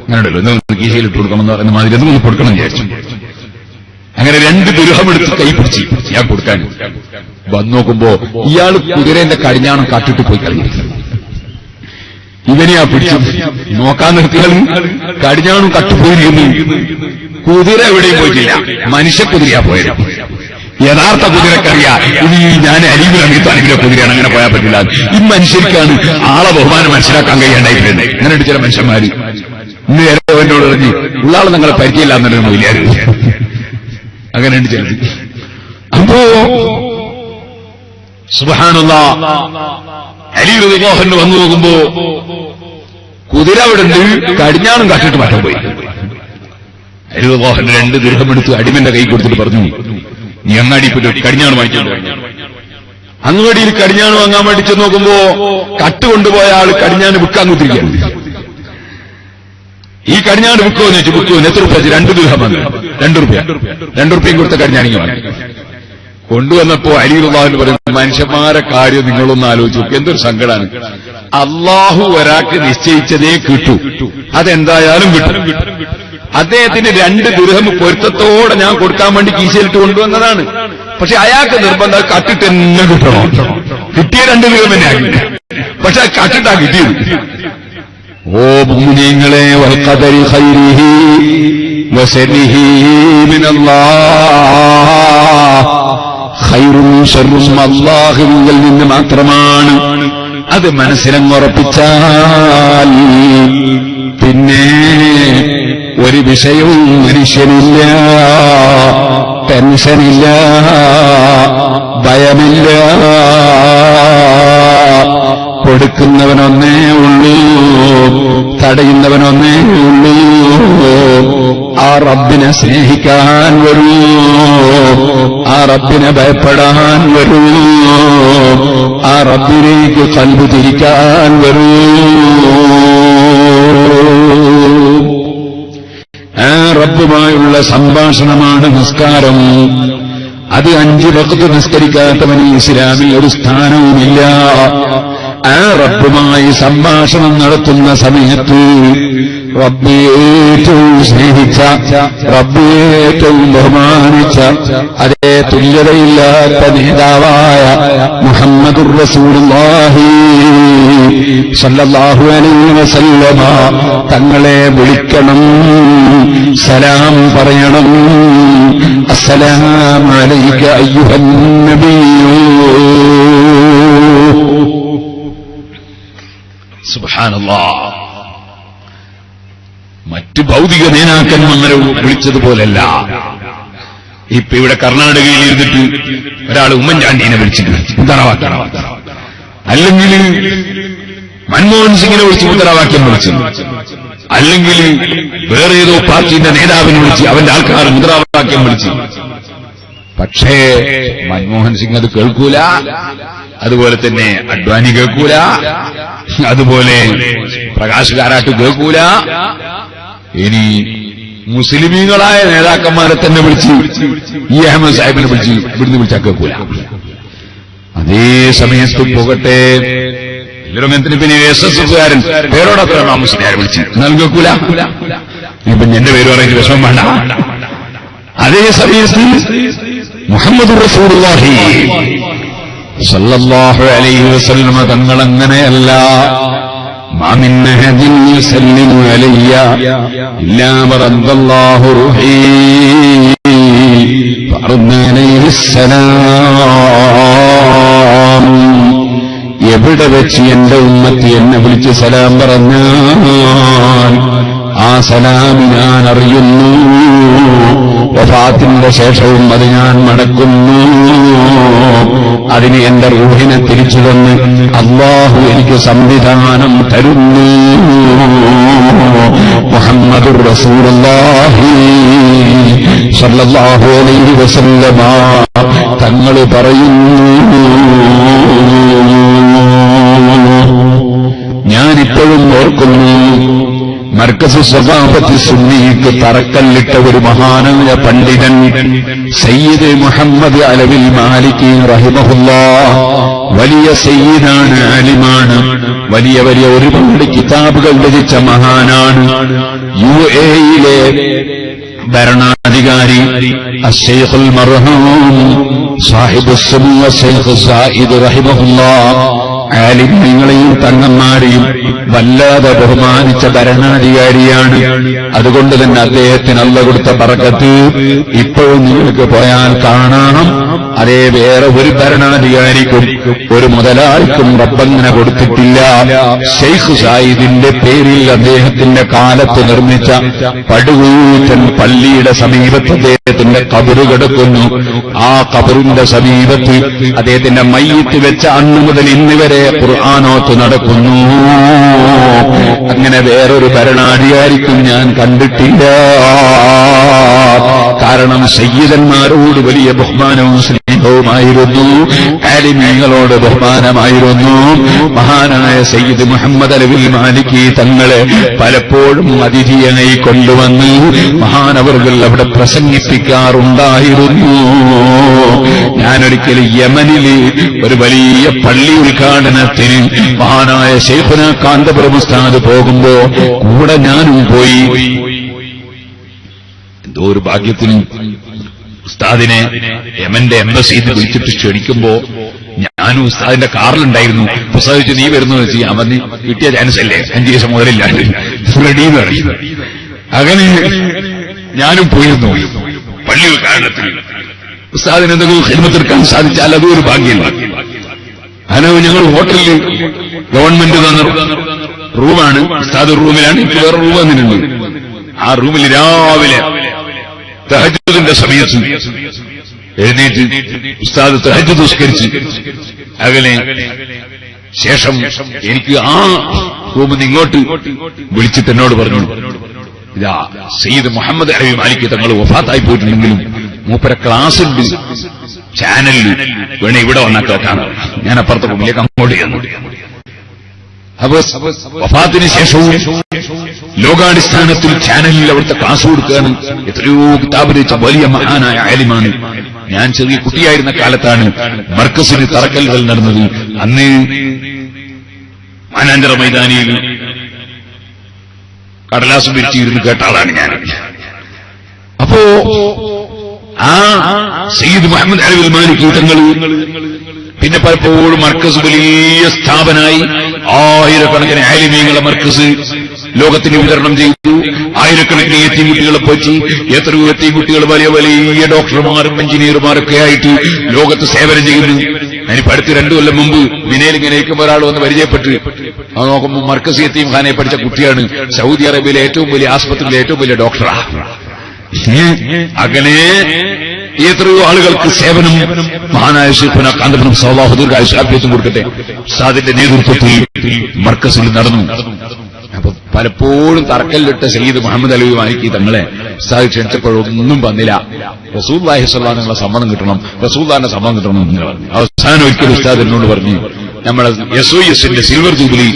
അങ്ങനെയുണ്ടല്ലോ, എന്തൊക്കെ കീശയിലിട്ട് കൊടുക്കണം എന്ന് പറയുന്ന മാതിരി എന്തൊക്കെ ഒന്ന് കൊടുക്കണം വിചാരിച്ചു. അങ്ങനെ 2 ദിർഹം എടുത്ത് കൈ പിടിച്ച് ഞാൻ കൊടുക്കാൻ വന്നു നോക്കുമ്പോ ഇയാൾ കുതിരന്റെ കടിഞ്ഞാണം കാട്ടിട്ട് പോയി കളഞ്ഞിരിക്കുന്നു. ഇവനെയാ പിടിച്ചു നോക്കാൻ നിർത്തിയാൽ കടിഞ്ഞാണും കട്ടുപോയിരിക്കുന്നു. കുതിര എവിടെയും പോയിട്ടില്ല, മനുഷ്യ കുതിരയാ പോയത്. യഥാർത്ഥ കുതിരക്കറിയാ ഇനി ഞാൻ അലി ഇബ്നു അബീ താലിബിന്റെ കുതിരയാണ്, അങ്ങനെ പോയാൽ പറ്റില്ല. ഈ മനുഷ്യർക്കാണ് ആളെ ബഹുമാനം മനസ്സിലാക്കാൻ കഴിയാണ്ടായിട്ടുണ്ട്. അങ്ങനെ ചില മനുഷ്യന്മാര് ഇന്ന് എന്നോട് പറഞ്ഞ് ഉള്ളാളെ നിങ്ങളെ പരിചയമില്ല എന്നൊന്നും ഇല്ലായിരുന്നു. അങ്ങനെയുണ്ട് ചിലത്. അപ്പോ സുബ്ഹാനല്ലാഹ്, അലി റളിയല്ലാഹു അൻഹു വന്നു നോക്കുമ്പോ കുതിര അവിടെ ഉണ്ട്, കടിഞ്ഞാണും കാട്ടിട്ട് മാറ്റാൻ പോയി. അലി റളിയല്ലാഹു അൻഹു 2 ദിർഹം എടുത്ത് അടിമന്റെ കൈ കൊടുത്തിട്ട് പറഞ്ഞു, നീ അങ്ങാടി പോയിട്ട് കടിഞ്ഞാണ് വാങ്ങിച്ചോണ്ട്. അങ്ങാടിയിൽ കടിഞ്ഞാണ് വാങ്ങാൻ വേണ്ടി ചെന്ന് നോക്കുമ്പോ കട്ട് കൊണ്ടുപോയ ആള് കടിഞ്ഞാണ് വിൽക്കാൻ കുത്തിരിക്കുകയാണ്. ഈ കടിഞ്ഞാണ് വിൽക്കുമെന്ന് വെച്ചു. വിൽക്കുമെന്ന് എത്ര രൂപ? 2 ദിർഹം. 2 രൂപ. 2 രൂപയും കൊടുത്ത കടിഞ്ഞാണിങ്ങി വാങ്ങി കൊണ്ടുവന്നപ്പോ അലി റളിയല്ലാഹു അൻഹു പറയുന്നത്, മനുഷ്യന്മാരെ കാര്യം നിങ്ങളൊന്ന് ആലോചിച്ചു നോക്ക്, എന്തൊരു സങ്കടാണ്. അള്ളാഹു ഒരാൾക്ക് നിശ്ചയിച്ചതേ കിട്ടൂ, അതെന്തായാലും കിട്ടും. അദ്ദേഹത്തിന് 2 ദിർഹം പൊരുത്തത്തോടെ ഞാൻ കൊടുക്കാൻ വേണ്ടി കീശയിലിട്ട് കൊണ്ടുവന്നതാണ്. പക്ഷെ അയാൾക്ക് നിർബന്ധം കട്ടിട്ട് തന്നെ കിട്ടണം. കിട്ടിയ 2 ദിർഹം തന്നെ ആക്കി, പക്ഷെ കട്ടിട്ടാ കിട്ടിയത്. ഓ മുഅ്മിനീങ്ങളെ, വൽ ഖദരി ഖൈരിഹി വശരിഹി മിനല്ലാഹ്, ഖൈറും ശർറും അല്ലാഹുവിൽ നിന്ന് മാത്രമാണ്. അത് മനസ്സിലങ്ങുറപ്പിച്ചാൽ പിന്നെ ഒരു വിഷയവും മനുഷ്യനില്ല, ടെൻഷനില്ല, ഭയമില്ല. കൊടുക്കുന്നവനൊന്നേ ഉള്ളൂ, തടയുന്നവനൊന്നേ ഉള്ളൂ. ആ റബ്ബിനെ സ്നേഹിക്കാൻ വരൂ, ആ റബ്ബിനെ ഭയപ്പെടാൻ വരൂ, ആ റബ്ബിലേക്ക് ഖൽബ് തിരിക്കാൻ വരൂ. ആ റബ്ബുമായുള്ള സംഭാഷണമാണ് നിസ്കാരം. അത് 5 വഖ്ത് നിസ്കരിക്കാത്തവന് ഇസ്ലാമിൽ ഒരു സ്ഥാനവുമില്ല. ആ റബ്ബുമായി സംഭാഷണം നടത്തുന്ന സമയത്ത് റബ്ബ് ഏറ്റവും സ്നേഹിച്ച, റബ്ബ് ഏറ്റവും ബഹുമാനിച്ച, അതേ തുല്യതയില്ലാത്ത നേതാവായ മുഹമ്മദുർ റസൂലുള്ളാഹി സ്വല്ലല്ലാഹു അലൈഹി വസല്ലമ തങ്ങളെ വിളിക്കണം, സലാം പറയണം. അസ്സലാമു അലൈക അയ്യുഹൻ നബിയ്യൂ. സുബ്ഹാനല്ലാഹ്. മറ്റ് ഭൗതിക നേതാക്കന്മാരെ വിളിച്ചതുപോലല്ല. ഇപ്പൊ ഇവിടെ കർണാടകയിൽ ഇരുന്നിട്ട് ഒരാൾ ഉമ്മൻചാണ്ടിനെ വിളിച്ചിട്ട് മുദ്രാവാക്യം, അല്ലെങ്കിൽ മൻമോഹൻ സിംഗിനെ വിളിച്ച് മുദ്രാവാക്യം വിളിച്ചു, അല്ലെങ്കിൽ വേറെ ഏതോ പാർട്ടിന്റെ നേതാവിനെ വിളിച്ച് അവന്റെ ആൾക്കാർ മുദ്രാവാക്യം വിളിച്ചു. പക്ഷേ മൻമോഹൻ സിംഗ് അത് കേൾക്കൂല, അതുപോലെ തന്നെ അഡ്വാനി കേൾക്കൂല, അതുപോലെ പ്രകാശ് കാരാട്ട് കേൾക്കൂല. ഇനി മുസ്ലിമീങ്ങളായ നേതാക്കന്മാരെ തന്നെ വിളിച്ച് ഈ അഹമ്മദ് സാഹിബിനെ വിളിച്ച് ഇവിടുന്ന് വിളിച്ചാൽ കേൾക്കൂല. അതേ സമയത്ത് പോകട്ടെ, ലോകത്തിന് പിന്നെ SSകാരൻ പേരോടൊക്കെ മുസ്ലിയാരെ വിളിച്ച് നൽകൂല. ഇപ്പൊ എന്റെ പേര് പറയുന്ന വിഷമം വേണ്ട. അതേ സമയത്ത് മുഹമ്മദ് റസൂലുള്ളാഹി സല്ലല്ലാഹു അലൈഹി വസല്ലം തങ്ങളങ്ങനെയല്ല. മാ മിൻ അഹദിൻ യുസല്ലിമു അലയ്യ ഇല്ലാ വറദ്ദല്ലാഹു റൂഹി ഫഅർദ അലൈഹിസ്സലാം. എവിടെ വെച്ച് എന്റെ ഉമ്മത്തി എന്നെ വിളിച്ച് സലാം പറഞ്ഞാൽ ആ സലാം ഞാൻ അറിയുന്നു. വഫാത്തിന്റെ ശേഷവും അത് ഞാൻ മടക്കുന്നു. അതിന് എന്റെ റൂഹിനെ തിരിച്ചു തന്ന് അല്ലാഹു എനിക്ക് സംവിധാനം തരുന്നു. മുഹമ്മദുർ റസൂലുള്ളാഹി സ്വല്ലല്ലാഹു അലൈഹി വസല്ലമ തങ്ങൾ പറയുന്നു. ഞാനിപ്പോഴും ഓർക്കുന്നു, മർക്കസ് സഖാഫത്ത് സുന്നിക്ക് തറക്കല്ലിട്ട ഒരു മഹാനായ പണ്ഡിതൻ സയ്യിദ് മുഹമ്മദ് അലവിൽ മാലിക്കി റഹിമഹുല്ലാഹ്. വലിയ സയ്യിദാണ്, ആലിമാണ്, വലിയ വലിയ ഒരുപാട് കിതാബുകൾ രചിച്ച മഹാനാണ്. UAE-യിലെ ഭരണാധികാരി അശ്ശൈഖുൽ മർഹൂം സാഹിബുസ് സുന്ന ശൈഖ് സായിദ് റഹിമഹുല്ലാഹ് ആലിമീങ്ങളെയും തങ്ങന്മാരെയും വല്ലാതെ ബഹുമാനിച്ച ഭരണാധികാരിയാണ്. അതുകൊണ്ട് തന്നെ അദ്ദേഹത്തിന് അല്ലാഹു കൊടുത്ത ബറക്കത്ത് ഇപ്പോഴും നിങ്ങൾക്ക് പോയാൽ കാണാം. അതേ വേറെ ഒരു ഭരണാധികാരിക്കും ഒരു മുതലാളിക്കും റബ്ബങ്ങനെ കൊടുത്തിട്ടില്ല. ശൈഖ് സായിദിന്റെ പേരിൽ അദ്ദേഹത്തിന്റെ കാലത്ത് നിർമ്മിച്ച പടുകൂറ്റൻ പള്ളിയുടെ സമീപത്ത് അദ്ദേഹത്തിന്റെ ഖബറ് കിടക്കുന്നു. ആ ഖബറിന്റെ സമീപത്ത് അദ്ദേഹത്തിന്റെ മയ്യിത്ത് വെച്ച അന്ന് മുതൽ ഇന്ന് വരെ ഖുർആനോത്ത് നടക്കുന്നു. അങ്ങനെ വേറൊരു ഭരണാധികാരിക്കും ഞാൻ കണ്ടിട്ടില്ല. കാരണം സയ്യിദന്മാരോട് വലിയ ബഹുമാനവും സ്നേഹവുമായിരുന്നു, ആലിമീങ്ങളോട് ബഹുമാനമായിരുന്നു. മഹാനായ സയ്യിദ് മുഹമ്മദ് അലവിൽ മാലിക്കി തങ്ങളെ പലപ്പോഴും അതിഥിയായി കൊണ്ടുവന്ന് മഹാനവർകൾ അവിടെ പ്രസംഗിപ്പിക്കാറുണ്ടായിരുന്നു. ഞാനൊരിക്കൽ യമനിൽ ഒരു വലിയ പള്ളി ഉദ്ഘാടനത്തിന് മഹാനായ ശൈഖുന കാന്തപുരം ഉസ്താദ് പോകുമ്പോ കൂടെ ഞാനും പോയി. എന്തോ ഒരു ഭാഗ്യത്തിന് ഉസ്താദിനെ യമന്റെ എംബസിയിൽ വിളിച്ചിട്ട് ക്ഷണിക്കുമ്പോ ഞാനും ഉസ്താദിന്റെ കാറിലുണ്ടായിരുന്നു. ഉസ്താദ് നീ വരുന്നത് വെച്ച് അവന് കിട്ടിയ ചാൻസ് അല്ലേ, 5 ദിവസം മുതലില്ലാണ്ട് റെഡിന്ന് പറയും. അങ്ങനെ ഞാനും പോയിരുന്നു പള്ളി ഉദ്ഘാടനത്തിന്. ഉസ്താദിന് എന്തെങ്കിലും ഖിദ്മത്തെടുക്കാൻ സാധിച്ചാൽ അതും ഒരു ഭാഗ്യമാണ്. അങ്ങനെ ഞങ്ങൾ ഹോട്ടലിൽ ഗവൺമെന്റ് തന്ന റൂമാണ്, ഉസ്താദ് റൂമിലാണ്. എനിക്ക് വേറെ റൂം വന്നിട്ടുണ്ട്. ആ റൂമിൽ രാവിലെ തഹജ്ജുദിന്റെ സമയത്ത് എഴുന്നേറ്റ് ഉസ്താദ് തഹജ്ജുദ് നിസ്കരിച്ച് അങ്ങനെ ശേഷം എനിക്ക് ആ റൂമിൽ നിന്ന് ഇങ്ങോട്ട് വിളിച്ചിട്ട് എന്നോട് പറഞ്ഞു, ഇതാ സയ്യിദ് മുഹമ്മദ് അലവി മാലിക്കി തങ്ങൾ വഫാത്തായി പോയിട്ടുണ്ടെങ്കിലും മൂപ്പര ക്ലാസ് ഉണ്ട് ചാനലിൽ, വേണേ ഇവിടെ വന്നാൽ കേൾക്കാം. ഞാൻ അപ്പുറത്തെ റൂമിലേക്ക് അങ്ങോട്ട് ചെന്നു. അപ്പൊ വഫാത്തിന് ശേഷവും ലോകാടിസ്ഥാനത്തിൽ ചാനലിൽ അവിടുത്തെ ക്ലാസ് കൊടുക്കുകയാണ്. എത്രയോ കിതാബ് രചിച്ച വലിയ മഹാനായ ആലിമാണ്. ഞാൻ ചെറിയ കുട്ടിയായിരുന്ന കാലത്താണ് മർക്കസിന് തറക്കല്ലുകൾ നടന്നത്. അന്ന് മാനാഞ്ചിറ മൈതാനിയിൽ കടലാസം വിരിച്ചിരുന്ന് കേട്ട ആളാണ് ഞാൻ. അപ്പോ ആ സയ്യിദ് മുഹമ്മദ് അലവിൽ മാലിക്കി തങ്ങൾ പിന്നെ പലപ്പോഴും മർക്കസ് വലിയ സ്ഥാപനമായി ആയിരക്കണക്കിന് ആലിമീങ്ങളെ മർക്കസ് ലോകത്തിന് വിതരണം ചെയ്തു. ആയിരക്കണക്കിന് യത്തീംകുട്ടികളെ പോറ്റി എത്രയോ യത്തീംകുട്ടികൾ വലിയ വലിയ ഡോക്ടർമാരും എഞ്ചിനീയർമാരൊക്കെ ആയിട്ട് ലോകത്ത് സേവനം ചെയ്യുന്നു. ഞാനിപ്പോ അടുത്ത് 2 കൊല്ലം മുമ്പ് വിനയിൽ ഇങ്ങനെ ഇരിക്കുമ്പോൾ ഒരാൾ വന്ന് പരിചയപ്പെട്ട് അത് നോക്കുമ്പോൾ മർക്കസ് യത്തീംഖാനയെ പഠിച്ച കുട്ടിയാണ്. സൗദി അറേബ്യയിലെ ഏറ്റവും വലിയ ആസ്പത്രിയിലെ ഏറ്റവും വലിയ ഡോക്ടറാ. അങ്ങനെ എത്രയോ ആളുകൾക്ക് സേവനം മഹാനായ ശൈഖുന കാന്തപുരം സല്ലല്ലാഹു ദീർഘായുസ്സും കൊടുക്കട്ടെ ഉസ്താദിന്റെ നേതൃത്വത്തിൽ മർക്കസിൽ നടന്നു. അപ്പൊ പലപ്പോഴും തറക്കല്ലിട്ട സയ്യിദ് മുഹമ്മദ് അലവി മാലിക്കി തങ്ങളെ ഉസ്താദ് ക്ഷണിച്ചപ്പോഴൊന്നും വന്നില്ല. റസൂലുള്ളാഹി സ്വല്ലല്ലാഹു അലൈഹി വസല്ലം സമ്മതം കിട്ടണം, റസൂലുള്ളാഹിന്റെ സമ്മതം കിട്ടണം എന്ന് പറഞ്ഞു. അവസാനം ഒരിക്കലും ഉസ്താദ് എന്നോട് പറഞ്ഞു, നമ്മളെ SOSന്റെ സിൽവർ ജൂബിലി,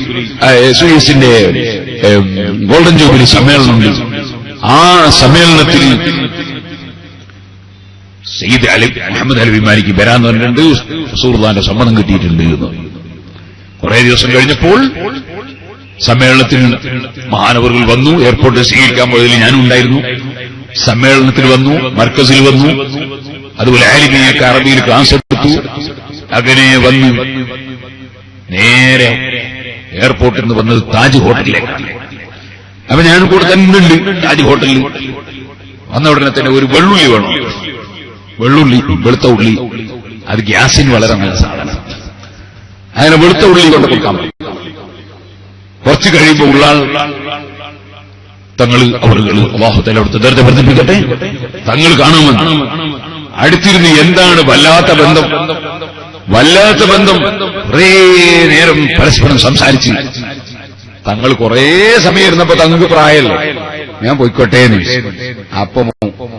SOSന്റെ ഗോൾഡൻ ജൂബിലി സമ്മേളനമുണ്ട്. ആ സമ്മേളനത്തിൽ സയ്യിദ് മുഹമ്മദ് അലവി മാലിക്കി വരാന്ന് പറഞ്ഞിട്ടുണ്ട്, റസൂലുള്ളാഹിന്റെ സമ്മതം കിട്ടിയിട്ടുണ്ട് എന്ന്. കുറെ ദിവസം കഴിഞ്ഞപ്പോൾ സമ്മേളനത്തിൽ മഹാനവറുകൾ വന്നു. എയർപോർട്ടിൽ സ്വീകരിക്കാൻ പോയതിൽ ഞാനുണ്ടായിരുന്നു. സമ്മേളനത്തിൽ വന്നു, മർക്കസിൽ വന്നു, അതുപോലെ ആലിമിയൊക്കെ അറബിയിൽ ക്ലാസ് എടുത്തു. അങ്ങനെ വന്നു നേരെ എയർപോർട്ടിൽ നിന്ന് വന്നത് താജ് ഹോട്ടലിലേക്കാണ്. അപ്പൊ ഞാൻ കൂടെ തന്നെ ഉണ്ട് താജ് ഹോട്ടലിൽ. വന്ന ഉടനെ തന്നെ ഒരു വെള്ളുള്ളി വേണം. വെള്ളുള്ളി, വെളുത്ത ഉള്ളി, അത് ഗ്യാസിന് വളരെ നല്ല സാധനം. അങ്ങനെ വെളുത്ത ഉള്ളി കൊണ്ട് കൊടുക്കാൻ പറ്റും. കുറച്ച് കഴിയുമ്പോൾ ഉള്ളാൾ തങ്ങൾ അവറുകൾ അല്ലാഹുതആല അവിടുത്തെ ദർജ വർദ്ധിപ്പിക്കട്ടെ, തങ്ങൾ കാണുമെന്ന് അടുത്തിരുന്ന് എന്താണ് വല്ലാത്ത ബന്ധം, വല്ലാത്ത ബന്ധം. കുറേ നേരം പരസ്പരം സംസാരിച്ച് തങ്ങൾ കുറേ സമയം ഇരുന്നപ്പോ തങ്ങൾക്ക് പ്രായമല്ലേ, ഞാൻ പോയിക്കോട്ടെ എന്ന്. അപ്പൊ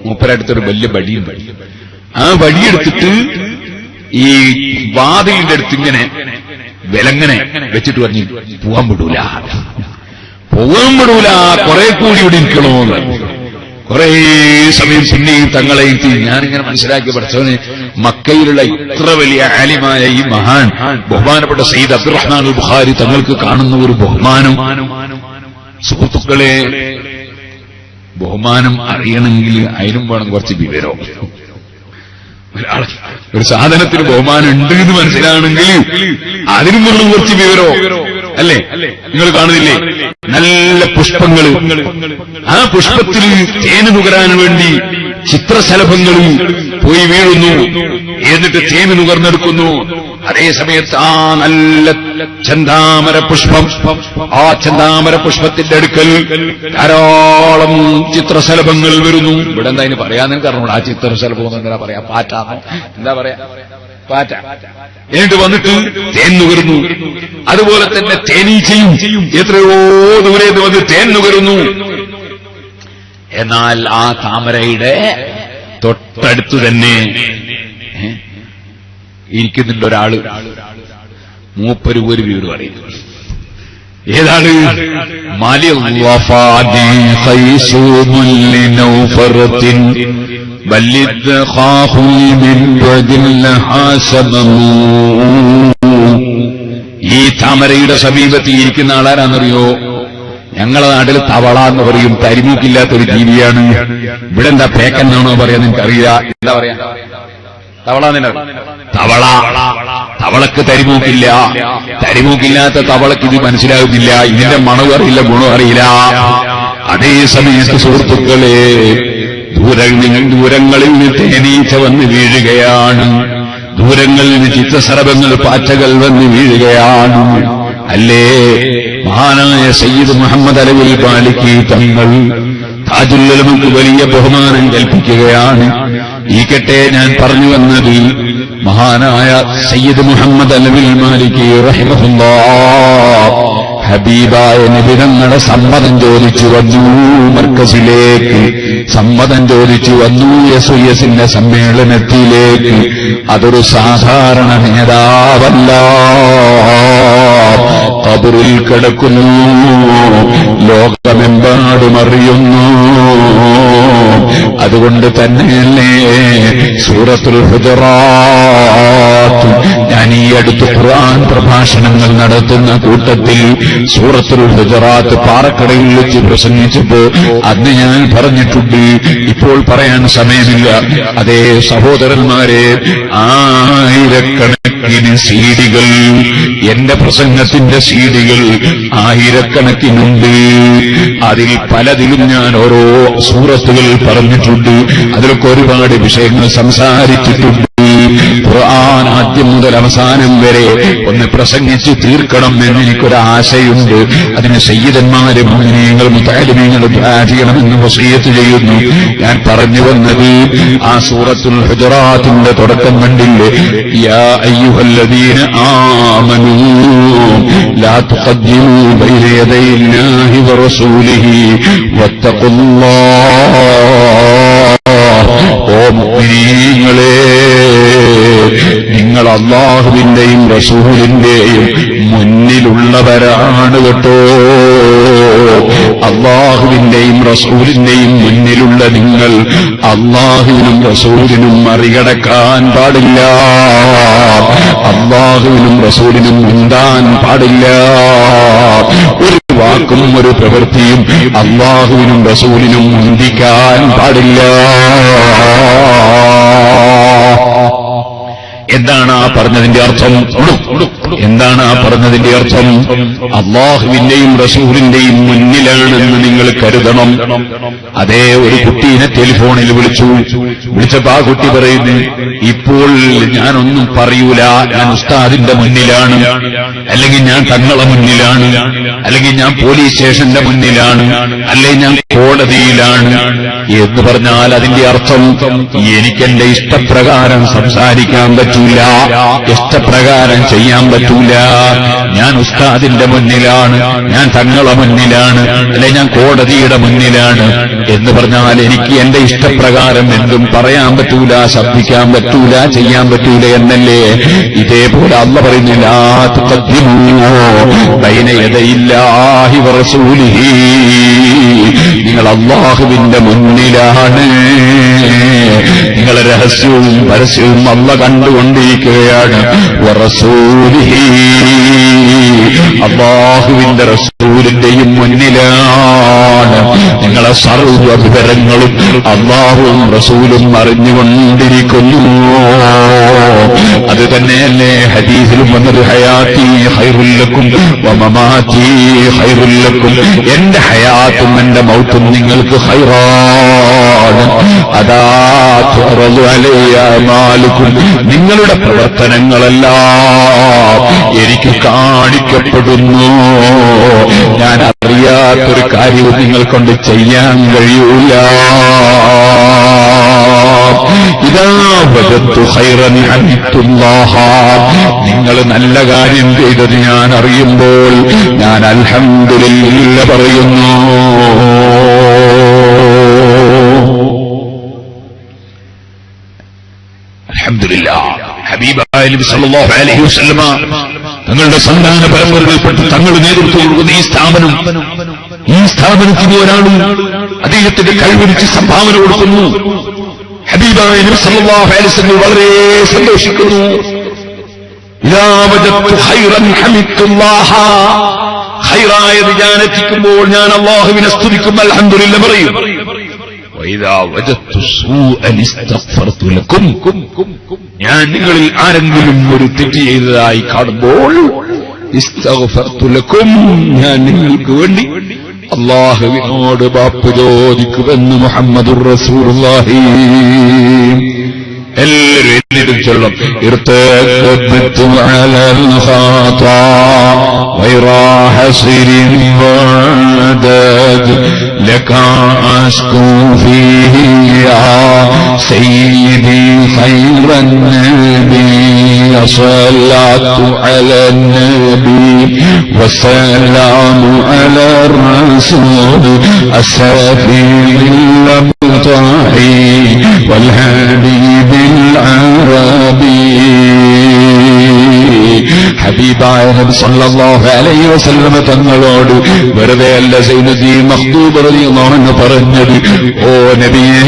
മൂപ്പരടുത്തൊരു വലിയ വടിയും വടി, ആ വടിയെടുത്തിട്ട് ഈ വാതിലിന്റെ അടുത്ത് ഇങ്ങനെ വിലങ്ങനെ വെച്ചിട്ട് പറഞ്ഞു പോവാൻ വിടൂല, പോവാൻ വിടൂല, കുറെ കൂടി ഇവിടെ ഇരിക്കണോന്ന്. കുറെ സമയം പിന്നെയും തങ്ങളെ എത്തി. ഞാനിങ്ങനെ മനസ്സിലാക്കി പഠിച്ചവന് മക്കയിലുള്ള ഇത്ര വലിയ ആലിമായ ഈ മഹാൻ ബഹുമാനപ്പെട്ട സയ്യിദ് അബ്ദുറഹ്മാൻ അൽ ബുഖാരി തങ്ങൾക്ക് കാണുന്ന ഒരു ബഹുമാനം. സുഹൃത്തുക്കളെ, ബഹുമാനം അറിയണമെങ്കിൽ അതിനും വേണം കുറച്ച് വിവരം. ഒരു സാധനത്തിന് ബഹുമാനം ഉണ്ട് എന്ന് മനസ്സിലാണെങ്കിൽ അതിനും വേണം കുറച്ച് വിവരോ, അല്ലേ? നിങ്ങൾ കാണുന്നില്ലേ നല്ല പുഷ്പങ്ങൾ, ആ പുഷ്പത്തിൽ തേന് നുകരാൻ വേണ്ടി ചിത്രശലഭങ്ങൾ പോയി വീഴുന്നു, എന്നിട്ട് തേന് നുകർന്നെടുക്കുന്നു. അതേ സമയത്ത് ആ നല്ല ചന്താമര പുഷ്പം, ആ ചന്താമര പുഷ്പത്തിന്റെ അടുക്കൽ ധാരാളം ചിത്രശലഭങ്ങൾ വരുന്നു. ഇവിടെ എന്താ അതിന് പറയാന്ന് കാരണം ആ ചിത്രശലഭം എന്താ പറയാ, പാറ്റാന്നോ എന്താ പറയാ, പാറ്റ. എന്നിട്ട് വന്നിട്ട് തേൻ നുകരുന്നു. അതുപോലെ തന്നെ തേനീച്ചയും എത്രയോ ദൂരെ വന്ന് തേൻ നുകരുന്നു. എന്നാൽ ആ താമരയുടെ തൊട്ടടുത്ത് തന്നെ ഇരിക്കുന്നുണ്ട് ഒരാള്. മൂപ്പര് ഒരു വീട് പറയുന്നു. ഏതാണ്? ഈ താമരയുടെ സമീപത്ത് ഇരിക്കുന്ന ആളാരാന്നറിയോ? ഞങ്ങളെ നാട്ടിൽ തവള എന്ന് പറയും, തരിമൂക്കില്ലാത്തൊരു ജീവിയാണ്. ഇവിടെ എന്താ പേക്കെന്നാണോ പറയാൻ എനിക്കറിയില്ല. എന്താ പറയാ? തവള. തവള, തവളക്ക് തരിമൂക്കില്ല. തരിമൂക്കില്ലാത്ത തവളക്ക് ഇത് മനസ്സിലാകുന്നില്ല. ഇതിന്റെ മണവും അറിയില്ല, ഗുണം അറിയില്ല. അതേ സമയത്ത് സുഹൃത്തുക്കളെ, ദൂരങ്ങളിൽ നിന്ന് തേനീച്ച വന്ന് വീഴുകയാണ്. ദൂരങ്ങളിൽ നിന്ന് ചിത്രശലഭങ്ങൾ, പാറ്റകൾ വന്ന് വീഴുകയാണ്. അല്ലേ? മഹാനായ സയ്യിദ് മുഹമ്മദ് അലവിൽ മാലിക്കി തങ്ങൾ താജുൽ ഉലമക്ക് വലിയ ബഹുമാനം കൽപ്പിക്കുകയാണ്. ഇരിക്കട്ടെ, ഞാൻ പറഞ്ഞു വന്നത് മഹാനായ സയ്യിദ് മുഹമ്മദ് അലവിൽ മാലിക്കി റഹിമഹുല്ലാഹ് ഹബീബായ നബി തങ്ങളെ സമ്മതം ചോദിച്ചു വന്നു. മർക്കസിലേക്ക് സമ്മതം ചോദിച്ചു വന്നു. എസ്എസിന്റെ സമ്മേളനത്തിലേക്ക്. അതൊരു സാധാരണ നേതാവല്ല, ഖബറിൽ കിടക്കുന്നു, ലോകമെമ്പാടും അറിയുന്നു. അതുകൊണ്ട് തന്നെയല്ലേ സൂറത്തുൽ ഹുജറാത്ത്, ഞാൻ ഈ അടുത്ത് ഖുർആൻ പ്രഭാഷണങ്ങൾ നടത്തുന്ന കൂട്ടത്തിൽ സൂറത്തുൽ ഹുജറാത്ത് പാറക്കടയിൽ വെച്ച് പ്രസംഗിച്ചപ്പോ അന്ന് ഞാൻ പറഞ്ഞിട്ടുണ്ട്, ഇപ്പോൾ പറയാൻ സമയമില്ല. അതേ സഹോദരന്മാരെ, ആയിരക്കണക്കിന് സീഡികൾ, എന്റെ പ്രസംഗത്തിന്റെ സീഡികൾ ആയിരക്കണക്കിനുണ്ട്. അതിൽ പലതിലും ഞാൻ ഓരോ സൂറത്തുകൾ പറഞ്ഞിട്ടുണ്ട്. അതിലൊക്കെ ഒരുപാട് വിഷയങ്ങൾ സംസാരിച്ചിട്ടുണ്ട്. ഖുർആൻ ആദ്യം മുതൽ അവസാനം വരെ ഒന്ന് പ്രസംഗിച്ച് തീർക്കണം എന്നെനിക്കൊരാശയുണ്ട്. അതിന് സയ്യിദന്മാര്, മുഅ്മിനീങ്ങൾ, മുതഅല്ലിമീങ്ങൾ ദുആ ചെയ്യണമെന്ന് വസിയത്ത് ചെയ്യുന്നു. ഞാൻ പറഞ്ഞു വന്നത് ആ സൂറത്തുൽ ഹുജറാത്തിന്റെ തുടക്കം കണ്ടില്ലേ? യാ അയ്യുഹല്ലദീന ആമനൂ ലാ തുഖദ്ദിമൂ ബൈന യദൈല്ലാഹി വറസൂലിഹി വത്തഖുല്ലാഹ്. ഓ മുഅ്മിനീങ്ങളെ, നിങ്ങൾ അല്ലാഹുവിന്റെയും റസൂലിന്റെയും മുന്നിലുള്ളവരാണ് കേട്ടോ. അല്ലാഹുവിന്റെയും റസൂലിന്റെയും മുന്നിലുള്ള നിങ്ങൾ അല്ലാഹുവിനും റസൂലിനും മറികടക്കാൻ പാടില്ല. അല്ലാഹുവിനും റസൂലിനും മുന്താൻ പാടില്ല. ഒരു വാക്കും ഒരു പ്രവൃത്തിയും അല്ലാഹുവിനും റസൂലിനും മുന്തിക്കാൻ പാടില്ല. എന്താണ് ആ പറഞ്ഞതിന്റെ അർത്ഥം? എന്താണ് ആ പറഞ്ഞതിന്റെ അർത്ഥം? അല്ലാഹുവിന്റെയും റസൂലിന്റെയും മുന്നിലാണെന്ന് നിങ്ങൾ കരുതണം. അതേ, ഒരു കുട്ടീനെ ടെലിഫോണിൽ വിളിച്ചപ്പോ ആ കുട്ടി പറയുന്നു, ഇപ്പോൾ ഞാനൊന്നും പറയൂല, ഞാൻ ഉസ്താദിന്റെ മുന്നിലാണ്, അല്ലെങ്കിൽ ഞാൻ തങ്ങളെ മുന്നിലാണ്, അല്ലെങ്കിൽ ഞാൻ പോലീസ് സ്റ്റേഷന്റെ മുന്നിലാണ്, അല്ലെങ്കിൽ ഞാൻ കോടതിയിലാണ് എന്ന് പറഞ്ഞാൽ അതിന്റെ അർത്ഥം എനിക്കെന്റെ ഇഷ്ടപ്രകാരം സംസാരിക്കാൻ പറ്റൂല, ഇഷ്ടപ്രകാരം ചെയ്യാൻ പറ്റൂല. ഞാൻ ഉസ്താദിന്റെ മുന്നിലാണ്, ഞാൻ തങ്ങളെ മുന്നിലാണ്, അല്ലെ ഞാൻ കോടതിയുടെ മുന്നിലാണ് എന്ന് പറഞ്ഞാൽ എനിക്ക് എന്റെ ഇഷ്ടപ്രകാരം എന്തും പറയാൻ പറ്റൂല, ശബ്ദിക്കാൻ പറ്റൂല, ചെയ്യാൻ പറ്റൂല എന്നല്ലേ? ഇതേപോലെ അല്ലാഹു പറയുന്നില്ല, ബൈന യദയില്ലാഹി വറസൂലിഹി, നിങ്ങൾ അല്ലാഹുവിന്റെ മുന്നിലാണ്. നിങ്ങളെ രഹസ്യവും പരസ്യവും അല്ലാഹു കണ്ടുകൊണ്ടിരിക്കുകയാണ്. വറസൂലിഹി, അല്ലാഹുവിന്റെ റസൂലിന്റെയും മുന്നിലാണ്. നിങ്ങളെ സർവ്വ വിവരങ്ങളും അല്ലാഹുവും റസൂലും അറിഞ്ഞുകൊണ്ടിരിക്കുന്നു. അത് തന്നെയല്ലേ ഹദീസിലും വന്നത്, ഹയാത്തി ഖൈറുൽ ലക്കും വമമാതി ഖൈറുൽ ലക്കും, എന്റെ ഹയാത്തും എന്റെ മൗത്തും നിങ്ങൾക്ക് ഖൈറാണ്. അതാ തുറദു അലയ്യ അമാലുക്കും, നിങ്ങളുടെ പ്രവർത്തനങ്ങളെല്ലാം എനിക്ക് കാണിക്കപ്പെടുന്നു. ഞാൻ അറിയാത്തൊരു കാര്യവും നിങ്ങൾ കൊണ്ട് ചെയ്യാൻ കഴിയൂല. ഇദാ വജദ്തു ഖൈറൻ ഹമിദുല്ലാഹ, നിങ്ങൾ നല്ല കാര്യം ചെയ്തത് ഞാൻ അറിയുമ്പോൾ ഞാൻ അൽഹംദുലില്ലാഹ് പറയുന്നു. അൽഹംദുലില്ലാഹ്. ഹബീബായ നബി സല്ലല്ലാഹു അലൈഹി വസല്ലമ തങ്ങളുടെ സന്താന പരമ്പരകളിൽപ്പെട്ട് തങ്ങൾ നേതൃത്വം കൊടുക്കുന്ന ഈ സ്ഥാപനത്തിന് ഒരാളും അദ്ദേഹത്തിന്റെ കഴിവൊരിച്ച് സംഭാവന കൊടുക്കുന്നു. ഹബീബായ നബി സല്ലല്ലാഹു അലൈഹി വസല്ലം വളരെ സന്തോഷിക്കുന്നു. ഇദാ വജദ്തു ഖൈറൻ ഹമിദുല്ലാഹ, ഖൈറായത് ഞാൻ എത്തിക്കുമ്പോൾ ഞാൻ അല്ലാഹുവിനെ സ്തുതിക്കും, അൽഹംദുലില്ലാഹ് പറയും. വഇദാ വജദ്തു സൂഅൻ ഇസ്തഗ്ഫർതു ലക്കും, ഞാൻ നിങ്ങളിൽ ആരെങ്കിലും ഒരു തെറ്റ് ചെയ്തതായി കാണുമ്പോൾ ഇസ്തഗ്ഫർതു ലക്കും, ഞാൻ നിങ്ങൾക്ക് വേണ്ടി അല്ലാഹുവിനോട് മാപ്പ് ചോദിക്കുമെന്ന് മുഹമ്മദുർ റസൂലുള്ളാഹി. എല്ലാവരും എന്നിട്ട് ചൊല്ലും, ഇർതഖബ്തു അലൽ ഖാതാ ഗൈറാ ഹസിരിൻ വഅദദ ലക അസ്കു ഫീഹി യാ സയ്യിദി ഖൈറൻ നബി സ്വല്ലല്ലാഹു അലൻ നബി വസല്ലമു അലർ റസൂൽ അസ്സഫീൽ മുതഹി വൽ ഹാദി ഹബീബായ നബി സല്ലല്ലാഹു അലൈഹി വസല്ലം തങ്ങളോട് വെറുതെ അല്ല സയ്യിദി മഖ്ദൂബ് റളിയല്ലാഹു അൻഹു പറഞ്ഞത്, ഓ നബിയേ,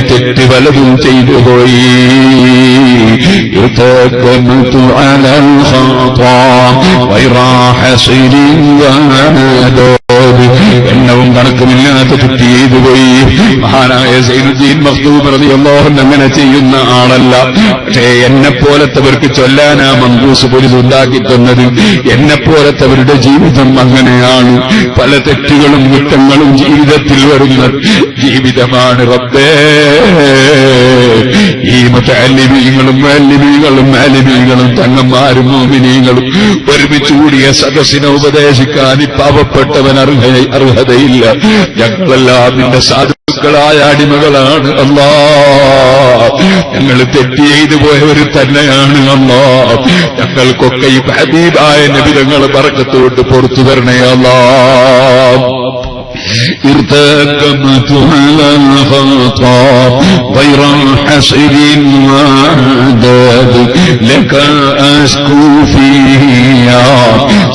തെറ്റ് വലതും ചെയ്തു പോയി. ഇർതഖബ്തു അലൽ ഖാതാ ഗൈറാ ഹസിരിൻ വഅദദ, എണ്ണവും കണക്കുമില്ലാത്ത തെറ്റ് ചെയ്തു പോയി. മഹാനായ സയ്യിദുദ്ദീൻ മഖ്ദൂം റളിയല്ലാഹു അൻഹു അങ്ങനെ ചെയ്യുന്ന ആളല്ല. പക്ഷേ എന്നെപ്പോലത്തവർക്ക് ചൊല്ലാനാ മങ്കൂസ് പോലും ഉണ്ടാക്കി തന്നത്. എന്നെപ്പോലത്തവരുടെ ജീവിതം അങ്ങനെയാണ്. പല തെറ്റുകളും കുറ്റങ്ങളും ജീവിതത്തിൽ വരുന്ന ജീവിതമാണ്. റബ്ബേ, ഈ മുതഅല്ലിമീങ്ങളും മാലിമീങ്ങളും തങ്ങന്മാരും മോമിനീങ്ങളും ഒരുമിച്ച് കൂടിയ സദസ്സിനെ ഉപദേശിക്കാൻ പാവപ്പെട്ടവൻ അർഹതയില്ല. ഞങ്ങളെല്ലാം നിന്റെ സാധുക്കളായ അടിമകളാണ് അല്ലാ. ഞങ്ങൾ തെറ്റ് ചെയ്തു പോയവർ തന്നെയാണ് അല്ലാ. ഞങ്ങൾക്കൊക്കെ ഈ ഹബീബായ നബി തങ്ങളെ ബർക്കത്തോട് പുറത്തു തരണേ അല്ലാ. ارتكبت على الخطا غير حسر وعداد لك أشكو فيها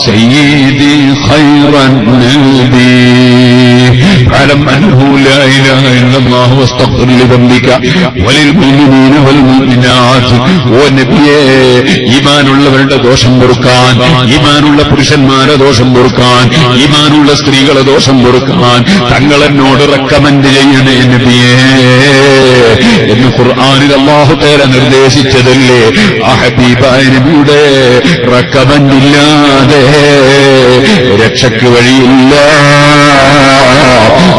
سيدي خير النبي فاعلم أنه لا إله إلا الله واستغفر لذنبك وللمؤمنين والمؤمنات. ഓ നബിയേ, ഈമാനുള്ളവരുടെ ദോഷം പൊറുക്കാൻ, ഈമാനുള്ള പുരുഷന്മാരെ ദോഷം പൊറുക്കാൻ, ഈമാനുള്ള സ്ത്രീകളെ ദോഷം പൊറുക്കാൻ തങ്ങളെന്നോട് റെക്കമെൻഡ് ചെയ്യണേ നബിയേ എന്ന് ഖുർആനിൽ അല്ലാഹു തആല നിർദ്ദേശിച്ചതല്ലേ. ആ ഹബീബായ നബിയുടെ റെക്കമെൻഡ് ഇല്ലാതെ രക്ഷയ്ക്ക് വഴിയില്ല.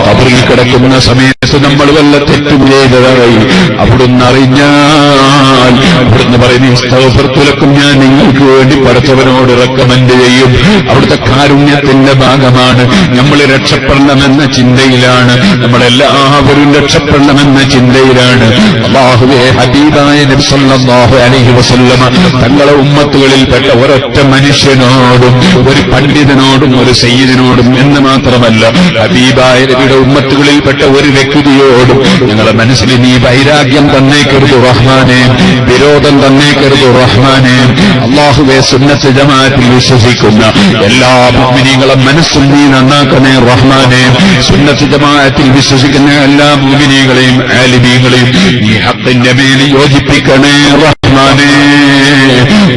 ഖബറിൽ കിടക്കുന്ന സമയത്ത് നമ്മൾ വല്ല തെറ്റും ചെയ്തതായി അവിടുന്ന് അറിഞ്ഞാൽ അവിടുന്ന് പറയുന്ന ഇസ്തഗ്ഫിറുലക്കും, ഞാൻ നിങ്ങൾക്ക് വേണ്ടി പടച്ചവനോട് റെക്കമെൻഡ് ചെയ്യും. അവിടുത്തെ കാരുണ്യത്തിന്റെ ഭാഗമാണ്. നമ്മൾ രക്ഷപ്പെടണമെന്ന ചിന്തയിലാണ്, നമ്മളെല്ലാവരും രക്ഷപ്പെടണമെന്ന ചിന്തയിലാണ്. അല്ലാഹുവേ, ഹബീബായ നബി സല്ലല്ലാഹു അലൈഹി വസല്ലമ തങ്ങളെ ഉമ്മത്തുകളിൽപ്പെട്ട ഒരൊറ്റ മനുഷ്യനോടും ഒരു പണ്ഡിതനോടും ഒരു സയ്യിദിനോടും എന്ന് മാത്രമല്ല, ഹബീബായ നബിയുടെ ഉമ്മത്തുകളിൽപ്പെട്ട ഒരു വ്യക്തിയോടും ഞങ്ങളുടെ മനസ്സിൽ നീ വൈരാഗ്യം തന്നേക്കരുത് റഹ്മാനെ, വിരോധം തന്നേക്കരുത് റഹ്മാനെ. അല്ലാഹുവേ, സുന്നത്ത് ജമാഅത്തിൽ വിശ്വസിക്കുന്ന എല്ലാ മുഅ്മിനീങ്ങളെ മനസ്സും നീ നന്നാക്കണേ റഹ്മാനെ. സുന്നത്ത് ജമാഅത്തിൽ വിശ്വസിക്കുന്ന എല്ലാ മുഅ്മിനീങ്ങളെയും ആലിമീങ്ങളെയും നീ ഹഖിന്റെ മേൽ യോജിപ്പിക്കണേ റഹ്മാനെ.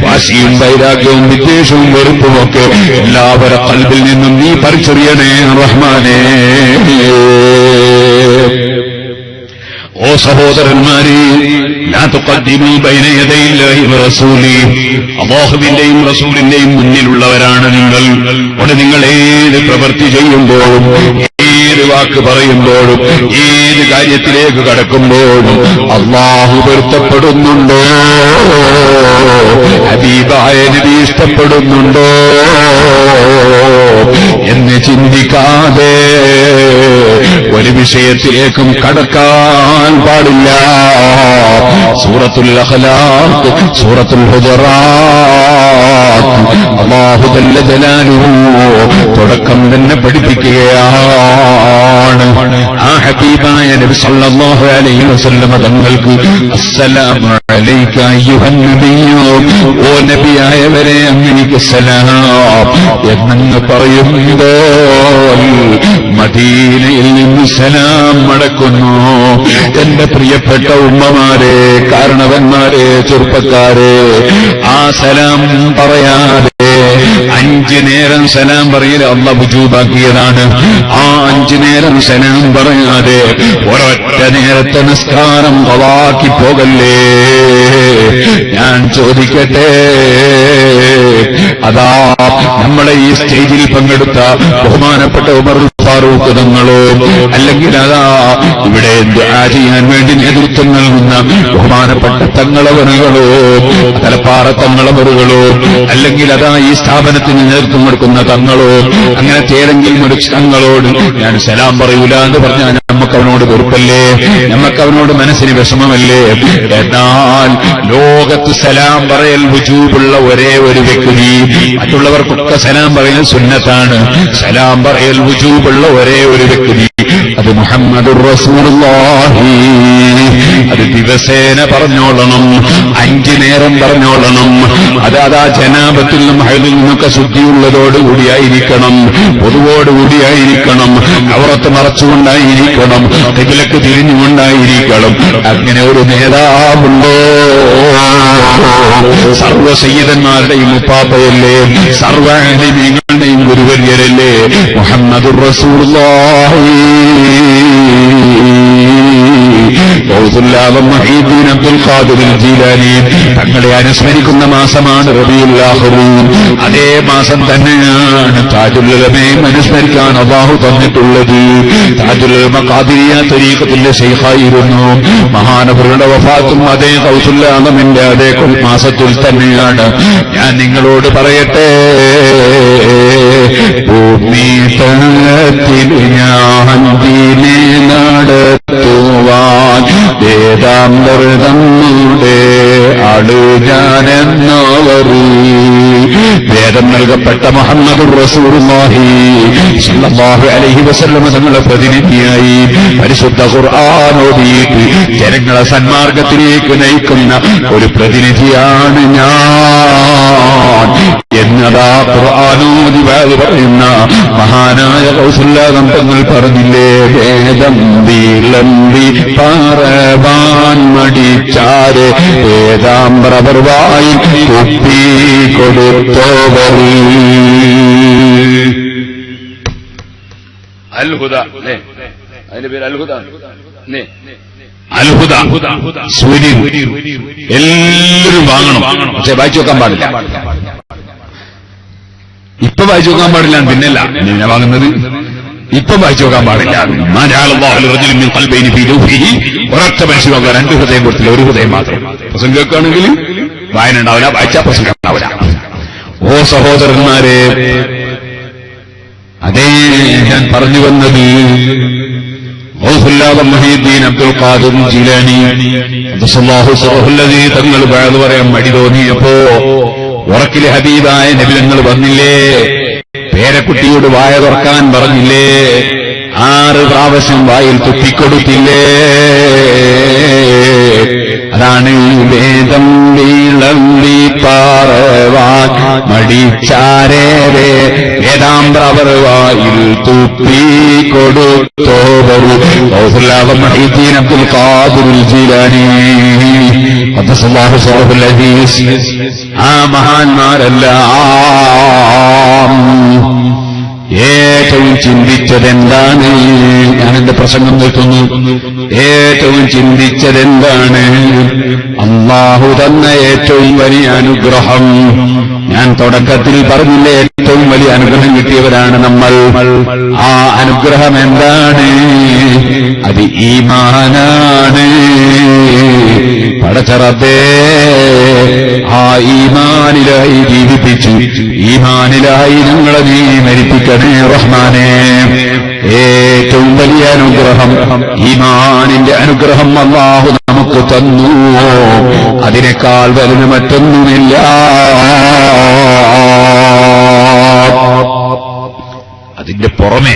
വാശിയും വൈരാഗ്യവും വിദ്വേഷവും വെറുപ്പുമൊക്കെ എല്ലാവരുടെ ഖൽബിൽ നിന്നും നീ പറിച്ചെറിയണേ റഹ്മാനെ. ഓ സഹോദരന്മാരെ, ലാ തുഖദ്ദിമൂ ബൈന യദൈല്ലാഹി വറസൂലിഹി, അല്ലാഹുവിന്റെയും റസൂലിന്റെയും മുന്നിലുള്ളവരാണ് നിങ്ങൾ. അവിടെ നിങ്ങൾ ഏത് പ്രവൃത്തി ചെയ്യുമ്പോഴും, ഏത് വാക്ക് പറയുമ്പോഴും, ഏത് കാര്യത്തിലേക്ക് കടക്കുമ്പോഴും അല്ലാഹു പൊരുത്തപ്പെടുന്നുണ്ടോ, ഹബീബായ നബി ഇഷ്ടപ്പെടുന്നുണ്ടോ എന്ന് ചിന്തിക്കാതെ ഒരു വിഷയത്തിലേക്കും കടക്കാൻ പാടില്ല. സൂറത്തുൽ അഖ്ലാഖ്, സൂറത്തുൽ ഹുജറാത്ത് അല്ലാഹു ജല്ല ജലാലുഹു തുടക്കം തന്നെ പഠിപ്പിക്കുകയാണ്. ആ ഹബീബായ നബി സല്ലല്ലാഹു അലൈഹി വസല്ലം തങ്ങൾക്ക് അസ്സലാമു അലൈക അയ്യുഹൻ നബിയ്യു, ഓ നബിയായവരെ അങ്ങേക്ക് സലാം എന്നങ്ങ് പറയുമ്പോൾ മദീനയിൽ നിന്ന് സലാം മടക്കുന്നു. എന്റെ പ്രിയപ്പെട്ട ഉമ്മമാരെ, കാരണവന്മാരെ, ചെറുപ്പക്കാരെ, ആ സലാം പറയാതെ 5 നേരം സലാം പറയൽ അല്ലാഹു വജൂബാക്കിയതാണ്. ആ 5 നേരം സലാം പറയാതെ ഒരൊറ്റ നേരത്തെ നിസ്കാരം ഖളാക്കി പോകല്ലേ. ഞാൻ ചോദിക്കട്ടെ, അതാ നമ്മളെ ഈ സ്റ്റേജിൽ പങ്കെടുത്ത ബഹുമാനപ്പെട്ട ഉമർ ഫാറൂഖ് തങ്ങളോ, അല്ലെങ്കിൽ അതാ ഇവിടെ ദുആ ചെയ്യാൻ വേണ്ടി നേതൃത്വം നൽകുന്ന ബഹുമാനപ്പെട്ട തങ്ങളവറുകളോ, തലപ്പാറ തങ്ങളവറുകളോ, അല്ലെങ്കിൽ അതാ ഈ സ്ഥാപനത്തിന് നേതൃത്വം കൊടുക്കുന്ന തങ്ങളോ, അങ്ങനത്തെ ഏതെങ്കിലും ഒരു തങ്ങളോട് ഞാൻ സലാം പറയൂല എന്ന് പറഞ്ഞാൽ നമുക്ക് അവനോട് വെറുപ്പല്ലേ, നമുക്ക് അവനോട് മനസ്സിന് വിഷമമല്ലേ? എന്നാൽ ലോകത്ത് സലാം പറയൽ വുജൂബുള്ള ഒരേ ഒരു വ്യക്തി, മറ്റുള്ളവർക്കൊക്കെ സലാം പറയൽ സുന്നത്താണ്. സലാം പറയൽ വുജൂബുള്ള ഒരേ ഒരു വ്യക്തി, അത് മുഹമ്മദുർ റസൂലുള്ളാഹി. അത് ദിവസേന പറഞ്ഞോളണം, 5 നേരം പറഞ്ഞോളണം. അതാ ജനാബത്തിൽ നിന്നും ഹൈദിൽ നിന്നൊക്കെ ശുദ്ധിയുള്ളതോടുകൂടിയായിരിക്കണം, പൊതുവോടുകൂടിയായിരിക്കണം, അവറത്ത് മറച്ചുകൊണ്ടായിരിക്കണം, ഖിബ്ലക്ക് തിരിഞ്ഞുകൊണ്ടായിരിക്കണം. അങ്ങനെ ഒരു നേതാവുണ്ടോ? സർവ്വ സയ്യിദന്മാരുടെയും ഉപ്പാപ്പയല്ലേ, സർവ്വ ആലിമീങ്ങളുടെയും ഗുരുവര്യരല്ലേ മുഹമ്മദുർ റസൂലുള്ളാഹി. അബ്ദുൽ ഖാദിർ ജീലാനി തങ്ങളെ അനുസ്മരിക്കുന്ന മാസമാണ് റബീഉൽ ആഖിർ. അതേ മാസം തന്നെയാണ് താജുൽ ഉലമയെ അനുസ്മരിക്കാൻ അല്ലാഹു തന്നിട്ടുള്ളത്. താജുൽ ഉലമ ഖാദിരിയ തരീഖത്തിന്റെ ശൈഖായിരുന്നു. മഹാനവറുടെ വഫാത്തും അതേ ഗൗസുൽ ആലമിന്റെ അതേ മാസത്തിൽ തന്നെയാണ്. ഞാൻ നിങ്ങളോട് പറയട്ടെ, ഭൂമി തലത്തിൽ ഞാൻ ദീനെ നടത്തുവാൻ വേദാമൃതങ്ങളുടെ ആളു ഞാനെന്നവർ വേദം നൽകപ്പെട്ട മുഹമ്മദുർ റസൂലുള്ളാഹി സ്വല്ലല്ലാഹു അലൈഹി വസല്ലം തങ്ങളുടെ പ്രതിനിധിയായി പരിശുദ്ധ ഖുർആൻ ഓതിയിട്ട് ജനങ്ങളെ സന്മാർഗത്തിലേക്ക് നയിക്കുന്ന ഒരു പ്രതിനിധിയാണ് ഞാൻ എന്നതാ ഖുർആനോദി പറയുന്ന മഹാനായ ഗൗസുല്ലാദം തങ്ങൾ പറഞ്ഞില്ലേ, വേദം വിളമ്പി പറവാൻ മടിച്ചാരെ വേദാമ്രവർവായി കുപ്പി കൊടുത്തോവർ. അൽഹുദ, അതിന്റെ പേര് അൽഹുദ. അൽഹുദ സൂര്യൻ എല്ലാവരും വാങ്ങണം, പക്ഷെ വായിച്ചു നോക്കാൻ പാടില്ല. ഇപ്പൊ വായിച്ചു നോക്കാൻ പാടില്ല, പിന്നല്ല എന്നെ വാങ്ങുന്നത്. ഇപ്പൊ വായിച്ചു നോക്കാൻ പാടില്ല. ഒരൊറ്റ മനുഷ്യൻ നോക്കുക, 2 ഹൃദയം കൊടുത്തില്ല, 1 ഹൃദയം മാത്രം. പ്രസംഗം കേൾക്കുകയാണെങ്കിൽ വായന ഉണ്ടാവില്ല, വായിച്ചാ പ്രസംഗം ഉണ്ടാവില്ല. ഓ സഹോദരന്മാരെ, അതേ ഞാൻ പറഞ്ഞു വന്നത് മുഹീദ്ദീൻ അബ്ദുൽ ഖാദിർ ജീലാനി തങ്ങൾ വഅദ് പറയാൻ മടി തോന്നിയപ്പോ ഉറക്കിലെ ഹബീബായ നബി തങ്ങൾ വന്നില്ലേ, പേരക്കുട്ടിയോട് വായ തുറക്കാൻ പറഞ്ഞില്ലേ, 6 പ്രാവശ്യം വായിൽ തുപ്പിക്കൊടുത്തില്ലേ. അതാണ് വേദം വിളമ്പി പറവാൻ മടിച്ചാരേരെ വേദാമ്രവർ വായിൽ തുപ്പിക്കൊടുത്തോവർ. മുഹീദ്ദീൻ അബ്ദുൽ ഖാദിർ ജീലാനി ഖദ്ദസല്ലാഹു സിറഹുൽ അസീസ്. ആ മഹാന്മാരെല്ലാം ഏറ്റവും ചിന്തിച്ചതെന്താണ്? ഞാനെന്റെ പ്രസംഗം നിർത്തുന്നു. ഏറ്റവും ചിന്തിച്ചതെന്താണ്? അല്ലാഹു തന്ന ഏറ്റവും വലിയ അനുഗ്രഹം. ഞാൻ തുടക്കത്തിൽ പറഞ്ഞില്ലേ, ഏറ്റവും വലിയ അനുഗ്രഹം കിട്ടിയവരാണ് നമ്മൾ. ആ അനുഗ്രഹം എന്താണ്? അത് ഈമാനാണ്. പടച്ചറബേ, ആ ഈമാനിലായി ജീവിപ്പിച്ചു, ഈമാനിലായി ഞങ്ങളെ നീ മരിപ്പിക്കണേ റഹ്മാനേ. ഏറ്റവും വലിയ അനുഗ്രഹം ഈമാനിന്റെ അനുഗ്രഹം അല്ലാഹു നമുക്ക് തന്നു. അതിനേക്കാൾ വലുത് മറ്റൊന്നുമില്ല. അതിന്റെ പുറമെ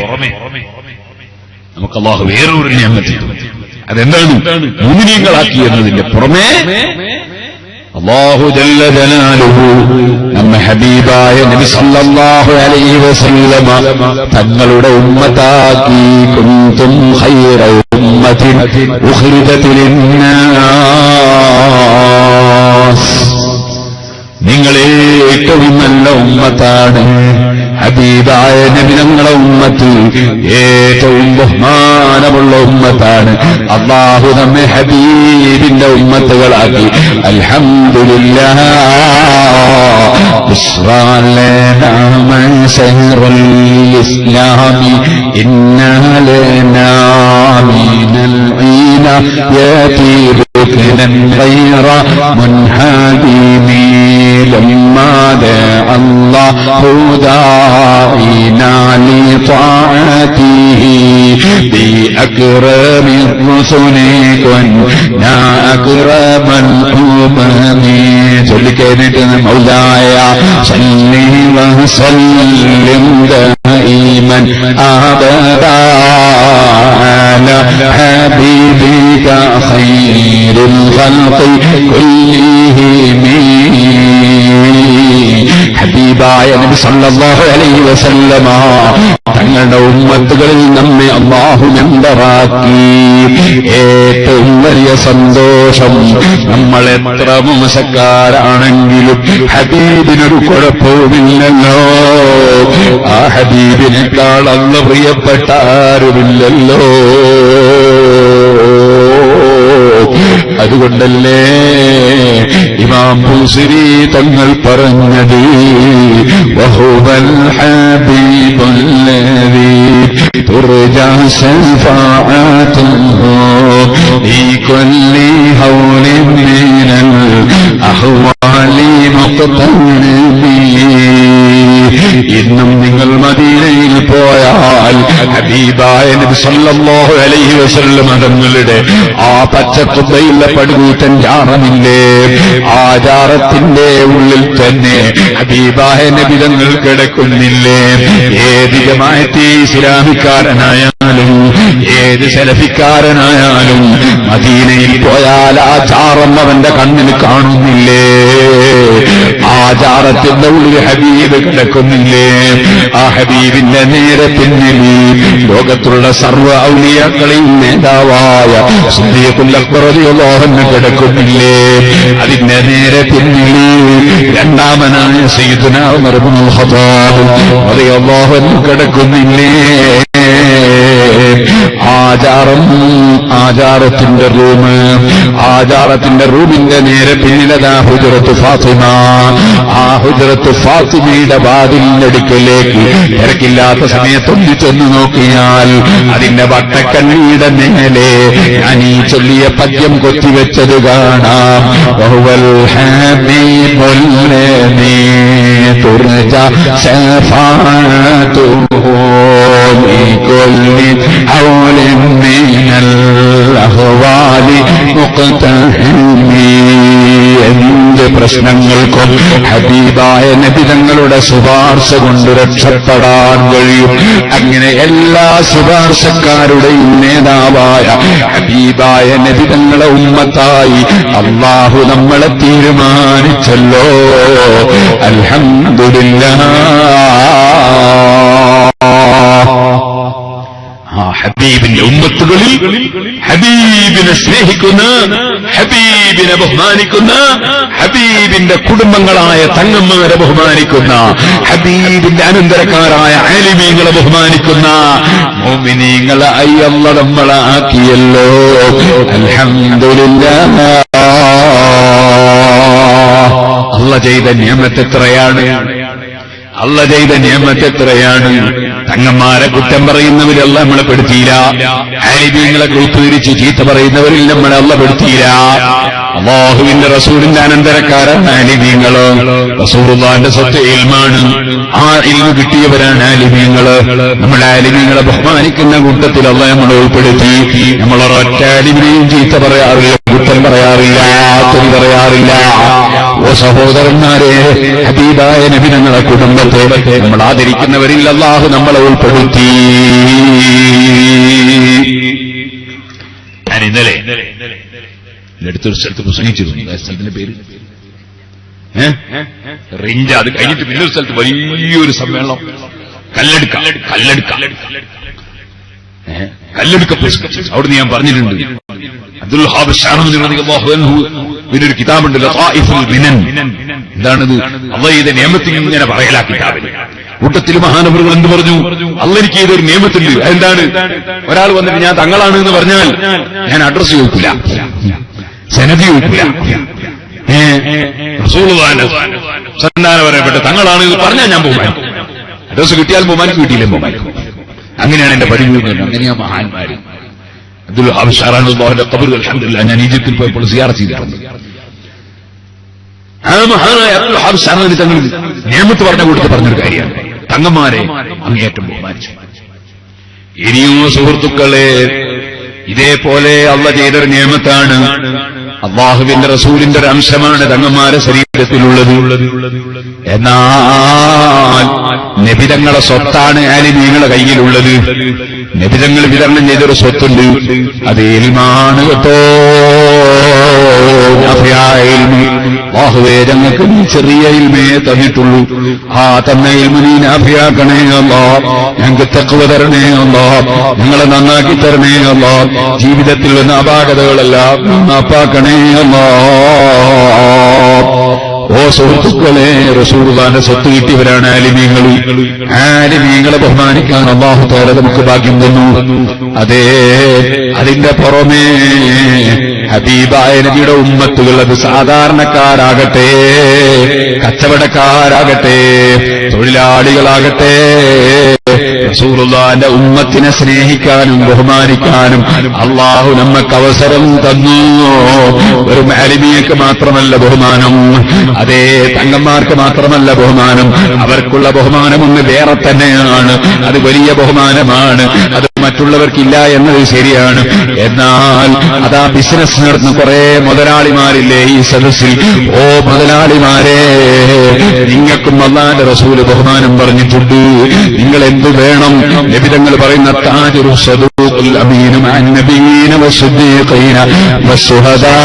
നമുക്ക് അല്ലാഹു വേറൊരു നിഅമത്ത്, അതെന്താണ്? മുഅ്മിനീങ്ങളാക്കി എന്നതിന്റെ പുറമെ അല്ലാഹു ജല്ല ജലാലുഹു നമ്മെ ഹബീബായ നബി സല്ലല്ലാഹു അലൈഹി വസല്ലമ തങ്ങളുടെ ഉമ്മത്താക്കി. കുന്തും ഖൈറ ഉമ്മത്തിൻ ഉഖ്രിജത് ലിന്നാസ്, നിങ്ങൾ ഏറ്റവും നല്ല ഉമ്മത്താണ്. ഹബീബായ നബി തങ്ങളുടെ ഉമ്മത്ത് ഏറ്റവും ബഹുമാനമുള്ള ഉമ്മത്താണ്. അല്ലാഹു നമ്മെ ഹബീബിന്റെ ഉമ്മത്തുകളാക്കി. അൽഹംദുലില്ലാഹ്. ബുശ്റാ ലനാ മൻ ശഹറുൽ ഇസ്ലാമി ഇന്നാ ലനാ മിനൽ ഈനായതി റുക്നൻ ഗൈറ മുൻഹദിമി ലമ്മാ ദഅ അല്ലാഹു داعينا لطاعته بأكرم الرسل كنا أكرم الأمم. ചൊല്ലിക്കേണ്ടിട്ട് മൗലായ സല്ലി വസല്ലിം ദായിമൻ അബദാ അലാ ഹബീബിക ഖൈറുൽ ഖൽഖി കുല്ലിഹിം. ഹബീബായ നബി സല്ലല്ലാഹു അലൈഹി വസല്ലമ തങ്ങളുടെ ഉമ്മത്തുകളിൽ നമ്മെ അല്ലാഹു മെമ്പറാക്കി. ഏറ്റവും വലിയ സന്തോഷം, നമ്മൾ എത്ര മോശക്കാരാണെങ്കിലും ഹബീബിനൊരു കുഴപ്പവുമില്ലല്ലോ. ആ ഹബീബിനേക്കാൾ അല്ല പ്രിയപ്പെട്ട ആരുമില്ലല്ലോ. അതുകൊണ്ടല്ലേ ഇമാം ബൂസിരി തങ്ങൾ പറഞ്ഞത്, വഹുവൽ ഹബീബുല്ലദീ തുർജാ ശഫാഅതുഹു ഫീ കുല്ലി ഹൗലിൻ മിനൽ അഹ്വാലി മുഖ്തനബി. ഇന്നും നിങ്ങൾ മദീനയിൽ പോയാൽ ഹബീബായ നബി സല്ലല്ലാഹു അലൈഹി വസല്ലം തങ്ങളുടെ ആ പച്ചക്കുബയിലെ പടുകൂറ്റൻ ജാറമില്ലേ, ആ ജാറത്തിന്റെ ഉള്ളിൽ തന്നെ ഹബീബായ നബി തങ്ങൾ കിടക്കുന്നില്ലേ? ഏത് ജമാഅത്തെ ഇസ്ലാമിക്കാരനായാലും ഏത് സലഫിക്കാരനായാലും മദീനയിൽ പോയാൽ ആ ജാറം അവന്റെ കണ്ണിൽ കാണുന്നില്ലേ? ആ ജാറത്തിന്റെ ഉള്ളിൽ ഹബീബ് കിടക്കുന്നില്ലേ? ആ ഹബീബിന്റെ നേരെ പിന്നിൽ ലോകത്തുള്ള സർവ്വ ഔലിയാക്കളെയും നേതാവായ സിദ്ദീഖുൽ അക്ബർ റളിയല്ലാഹു അൻഹു കിടക്കുന്നില്ലേ? അതിന്റെ നേരെ പിന്നിൽ രണ്ടാമനായ സയ്യിദുനാ ഉമർ ഇബ്നുൽ ഖത്താബ് റളിയല്ലാഹു അൻഹു കിടക്കുന്നില്ലേ? ആചാരത്തിന്റെ റൂമിന്റെ നേരെ പിന്നിലതാ ഹുജറത്ത് ഫാത്തിമ. ആ ഹുജറത്ത് ഫാത്തിമയുടെ വാതിലിനടുക്കലേക്ക് തിരക്കില്ലാത്ത സമയത്തൊന്നു ചെന്നു നോക്കിയാൽ അതിന്റെ വട്ടക്കണ്ണിയുടെ മേലെ ഞാൻ ഈ ചൊല്ലിയ പദ്യം കൊത്തിവെച്ചത് കാണാം. വഹുവൽ ഹബീബുല്ലദീ തുർജ ശഫാഅതുഹു ബികുല്ലി ഹൗലിൻ മിനൽ അഹ്വാലി മുഖ്തഹിമി. എന്ത് പ്രശ്നങ്ങൾക്കും ഹബീബായ നബി തങ്ങളുടെ ശുപാർശ കൊണ്ട് രക്ഷപ്പെടാൻ കഴിയും. അങ്ങനെ എല്ലാ ശുപാർശക്കാരുടെയും നേതാവായ ഹബീബായ നബി തങ്ങളെ ഉമ്മത്തായി അല്ലാഹു നമ്മളെ തീരുമാനിച്ചല്ലോ. അൽഹംദുലില്ലാഹ്. ഹബീബിന്റെ ഉമ്മത്തുകളിൽ ഹബീബിനെ സ്നേഹിക്കുന്ന, ഹബീബിനെ ബഹുമാനിക്കുന്ന, ഹബീബിന്റെ കുടുംബങ്ങളായ തങ്ങന്മാരെ ബഹുമാനിക്കുന്ന, ഹബീബിന്റെ അനന്തരക്കാരായ ആലിമീങ്ങളെ ബഹുമാനിക്കുന്ന മുഅ്മിനീങ്ങളെ അല്ലാഹു നമ്മളെ ആക്കിയല്ലോ. അൽഹംദുലില്ലാഹ്. അല്ലാഹു ചെയ്ത നിഅമത്ത് എത്രയാണ്! അല്ലാഹു ചെയ്ത നിഅമത്ത് എത്രയാണ്! തങ്ങന്മാരെ കുറ്റം പറയുന്നവരല്ല നമ്മളെ പെടുത്തിയില്ല, ആലിമീങ്ങളെ ഗ്രൂപ്പീകരിച്ച് ചീത്ത പറയുന്നവരിൽ നമ്മളെ അല്ല പെടുത്തിയില്ല. അല്ലാഹുവിന്റെ റസൂലിന്റെ അനന്തരക്കാരാണ് ആലിമീങ്ങള്. റസൂലുള്ളാഹിന്റെ സ്വത്ത് ഇൽമാണ്. ആ ഇൽമ് കിട്ടിയവരാണ് ആലിമീങ്ങള്. നമ്മൾ ആലിമീങ്ങളെ ബഹുമാനിക്കുന്ന കൂട്ടത്തിൽ അല്ലാഹു നമ്മളെ ഉൾപ്പെടുത്തി. നമ്മളൊരൊറ്റ ആലിമിനെയും ചീത്ത പറയാറില്ല, കുറ്റം പറയാറില്ല, തെറി പറയാറില്ല. ഓ സഹോദരന്മാരെ, ഹബീബായ നബി തങ്ങളുടെ കുടുംബത്തെ നമ്മൾ ആദരിക്കുന്നവരിൽ അല്ലാഹു നമ്മളെ ഉൾപ്പെടുത്തി. ഞാൻ ഇന്നലെ അടുത്തൊരു സ്ഥലത്ത് പ്രസംഗിച്ചിരുന്നു. സ്ഥലത്തിന്റെ പേര് റിഞ്ച. അത് കഴിഞ്ഞിട്ട് പിന്നൊരു സ്ഥലത്ത് വലിയൊരു സമ്മേളനം, കല്ലെടുക്ക അവിടുന്ന് ഞാൻ പറഞ്ഞിട്ടുണ്ട്. അബ്ദുൽ ഹാബ് ഷാനൂനി റളിയല്ലാഹു അൻഹു ഇതിനൊരു കിതാബുണ്ട്, ലതായിഫുൽ മിനൻ. എന്താണിത്? അല്ലാഹു ചെയ്ത നിയമത്തിൽ ഇങ്ങനെ പറയലാ കിതാബിൽ. കൂട്ടത്തിൽ മഹാനവറുകൾ എന്ത് പറഞ്ഞു? അല്ലാഹു എനിക്ക് ചെയ്തൊരു നിയമത്തുണ്ട്. അതെന്താണ്? ഒരാൾ വന്നിട്ട് ഞാൻ തങ്ങളാണ് എന്ന് പറഞ്ഞാൽ ഞാൻ അഡ്രസ് ചോദിക്കില്ല, സനദി ചോദിക്കില്ല. റസൂലുള്ളാഹിന്റെ സന്താനപരപ്പെട്ട തങ്ങളാണ് എന്ന് പറഞ്ഞാൽ ഞാൻ ബഹുമാനിക്കും. അഡ്രസ് കിട്ടിയാൽ ബഹുമാനിക്കും, കിട്ടിയില്ലേ ബഹുമാനിക്കും. അങ്ങനെയാണ് എന്റെ പതിവ്. അങ്ങനെയാ മഹാന്മാര്. അബ്ദുൽ ഹാബ് ഷാറാനുള്ളാഹിന്റെ ഖബർ അൽഹംദുലില്ലാഹ് ഞാൻ ഈജിപ്തിൽ പോയപ്പോൾ സിയാറത്ത് ചെയ്തിട്ടുണ്ട്. ആ മഹാനായ അബ്ദുൽ ഹാബ് ഷാറാനി തങ്ങൾ നിയമത്ത് പറഞ്ഞ കൂട്ടത്തിൽ പറഞ്ഞൊരു കാര്യമാണ്, തങ്ങന്മാരെ അങ്ങേയറ്റം ബഹുമാനിച്ചു. ഇനിയോ സുഹൃത്തുക്കളെ, ഇതേപോലെ അല്ലാഹു ചെയ്തൊരു നിയമത്താണ്, അല്ലാഹുവിന്റെ റസൂലിന്റെ ഒരു അംശമാണ് തങ്ങന്മാരെ ശരീരത്തിലുള്ളത്. എന്നാൽ നബിതങ്ങളെ സ്വത്താണ് ആലിമീങ്ങളെ കയ്യിലുള്ളത്. നബിതങ്ങൾ വിതരണം ചെയ്തൊരു സ്വത്തുണ്ട്, അത് ഇൽമാണ് കേട്ടോ. അല്ലാഹുവേ, ഞങ്ങൾക്ക് നീ ചെറിയ ഇൽമേ തന്നിട്ടുള്ളൂ. ആ തന്ന ഇൽമ നീ നാഫിയാക്കണേ അല്ലാഹ്. ഞങ്ങൾക്ക് തഖ്വ തരണേ അല്ലാഹ്. ഞങ്ങളെ നന്നാക്കി തരണേ അല്ലാഹ്. ജീവിതത്തിൽ വന്ന അപാകതകളെല്ലാം മാപ്പാക്കണേ അല്ലാഹ്. ഓ സുഹൃത്തുക്കളെ, റസൂലുള്ളാഹിന്റെ സ്വത്ത് കിട്ടിയവരാണ് ആലിമീങ്ങൾ. ആലിമീങ്ങളെ ബഹുമാനിക്കാൻ അല്ലാഹു തആല നമുക്ക് ഭാഗ്യം തന്നു. അതേ, അതിന്റെ പുറമേ ഹബീബായ നബിയുടെ ഉമ്മത്തുകൾ, അത് സാധാരണക്കാരാകട്ടെ, കച്ചവടക്കാരാകട്ടെ, തൊഴിലാളികളാകട്ടെ, റസൂലുള്ളാഹിന്റെ ഉമ്മത്തിനെ സ്നേഹിക്കാനും ബഹുമാനിക്കാനും അള്ളാഹു നമുക്ക് അവസരം തന്നു. ഒരു ആലിമിയക്ക് മാത്രമല്ല ബഹുമാനം, അതേ തങ്ങന്മാർക്ക് മാത്രമല്ല ബഹുമാനം, അവർക്കുള്ള ബഹുമാനമൊന്ന് വേറെ തന്നെയാണ്. അത് വലിയ ബഹുമാനമാണ്. അത് മറ്റുള്ളവർക്കില്ല എന്നത് ശരിയാണ്. എന്നാൽ അതാ ബിസിനസ് നടത്തുന്ന കുറെ മുതലാളിമാരില്ലേ ഈ സദസ്സിൽ? ഓ മുതലാളിമാരെ, നിങ്ങൾക്കും അല്ലാഹുവിന്റെ റസൂല് ബഹുമാനം പറഞ്ഞിട്ടുണ്ട്. നിങ്ങൾ എന്തു വേണം? നബി തങ്ങൾ പറയുന്ന താജുറു സദൂഖുൽ അമീനു മഅൻ നബിയ്യീന വസ്സുദ്ദീഖീന വസ്സുഹദാ,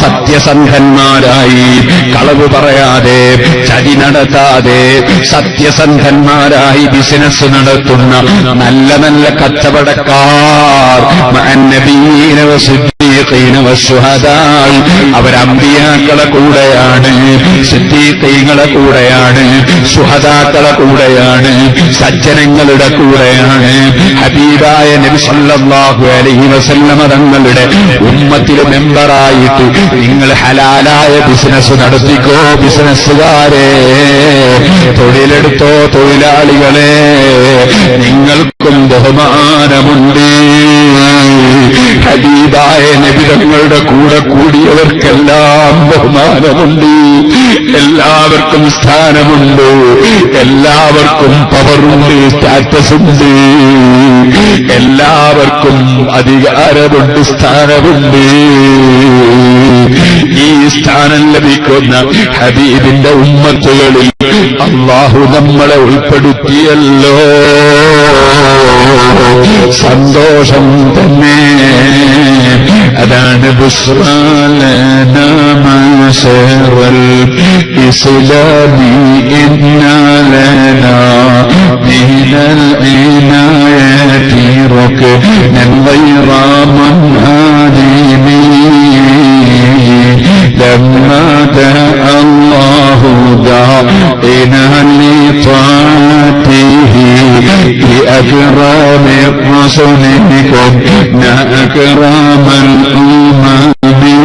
സത്യസന്ധന്മാരായി കളവ് പറയാതെ ചതി നടത്താതെ സത്യസന്ധന്മാരായി ബിസിനസ് നടത്തുന്ന നല്ല നല്ല കച്ചവടക്കാർ മഅൻ നബിയ്യീന വസ്സുദ്ദീഖീന വസ്സുഹദാ, അവരംബിയാക്കളെ കൂടെയാണ്, സിദ്ദീഖീങ്ങളെ കൂടെയാണ്, ശുഹദാക്കളെ കൂടെയാണ്, സജ്ജനങ്ങളുടെ കൂടെയാണ്. ഹബീബായ നബി സല്ലല്ലാഹു അലൈഹി വസല്ലമ തങ്ങളുടെ ഉമ്മത്തിൽ മെമ്പറായിട്ട് നിങ്ങൾ ഹലാലായ ബിസിനസ് നടത്തിക്കോ. ബിസിനസ്സുകാരെ, തൊഴിലെടുത്തോ തൊഴിലാളികളെ, നിങ്ങൾക്കും ബഹുമാനമുണ്ട്. ഹബീബായ നബി തങ്ങളുടെ കൂടെ കൂടിയവർക്കെല്ലാം ബഹുമാനമുണ്ട്. എല്ലാവർക്കും സ്ഥാനമുണ്ട്, എല്ലാവർക്കും പവറുണ്ട്, സ്റ്റാറ്റസുണ്ട്, എല്ലാവർക്കും അധികാരമുണ്ട്, സ്ഥാനമുണ്ട്. ഈ സ്ഥാനം ലഭിക്കുന്ന ഹബീബിന്റെ ഉമ്മത്തുകളിൽ അല്ലാഹു നമ്മളെ ഉൾപ്പെടുത്തിയല്ലോ. സന്തോഷം തന്നെ. അതാണ് ബുശ്റാലനാ മഅശറൽ ഇസ്ലാമി ഇന്നാ ലനാ മിനൽ ഇനായതി റക്നൻ ഗൈറ മുൻഹാദിമി ലമ്മാ ദഅ അല്ലാഹു ദാഇനാ ലിത്വാഅതിഹി ബിഅക്റാമി റസൂലിക്കും അക്റാമൽ ഉമ്മമി.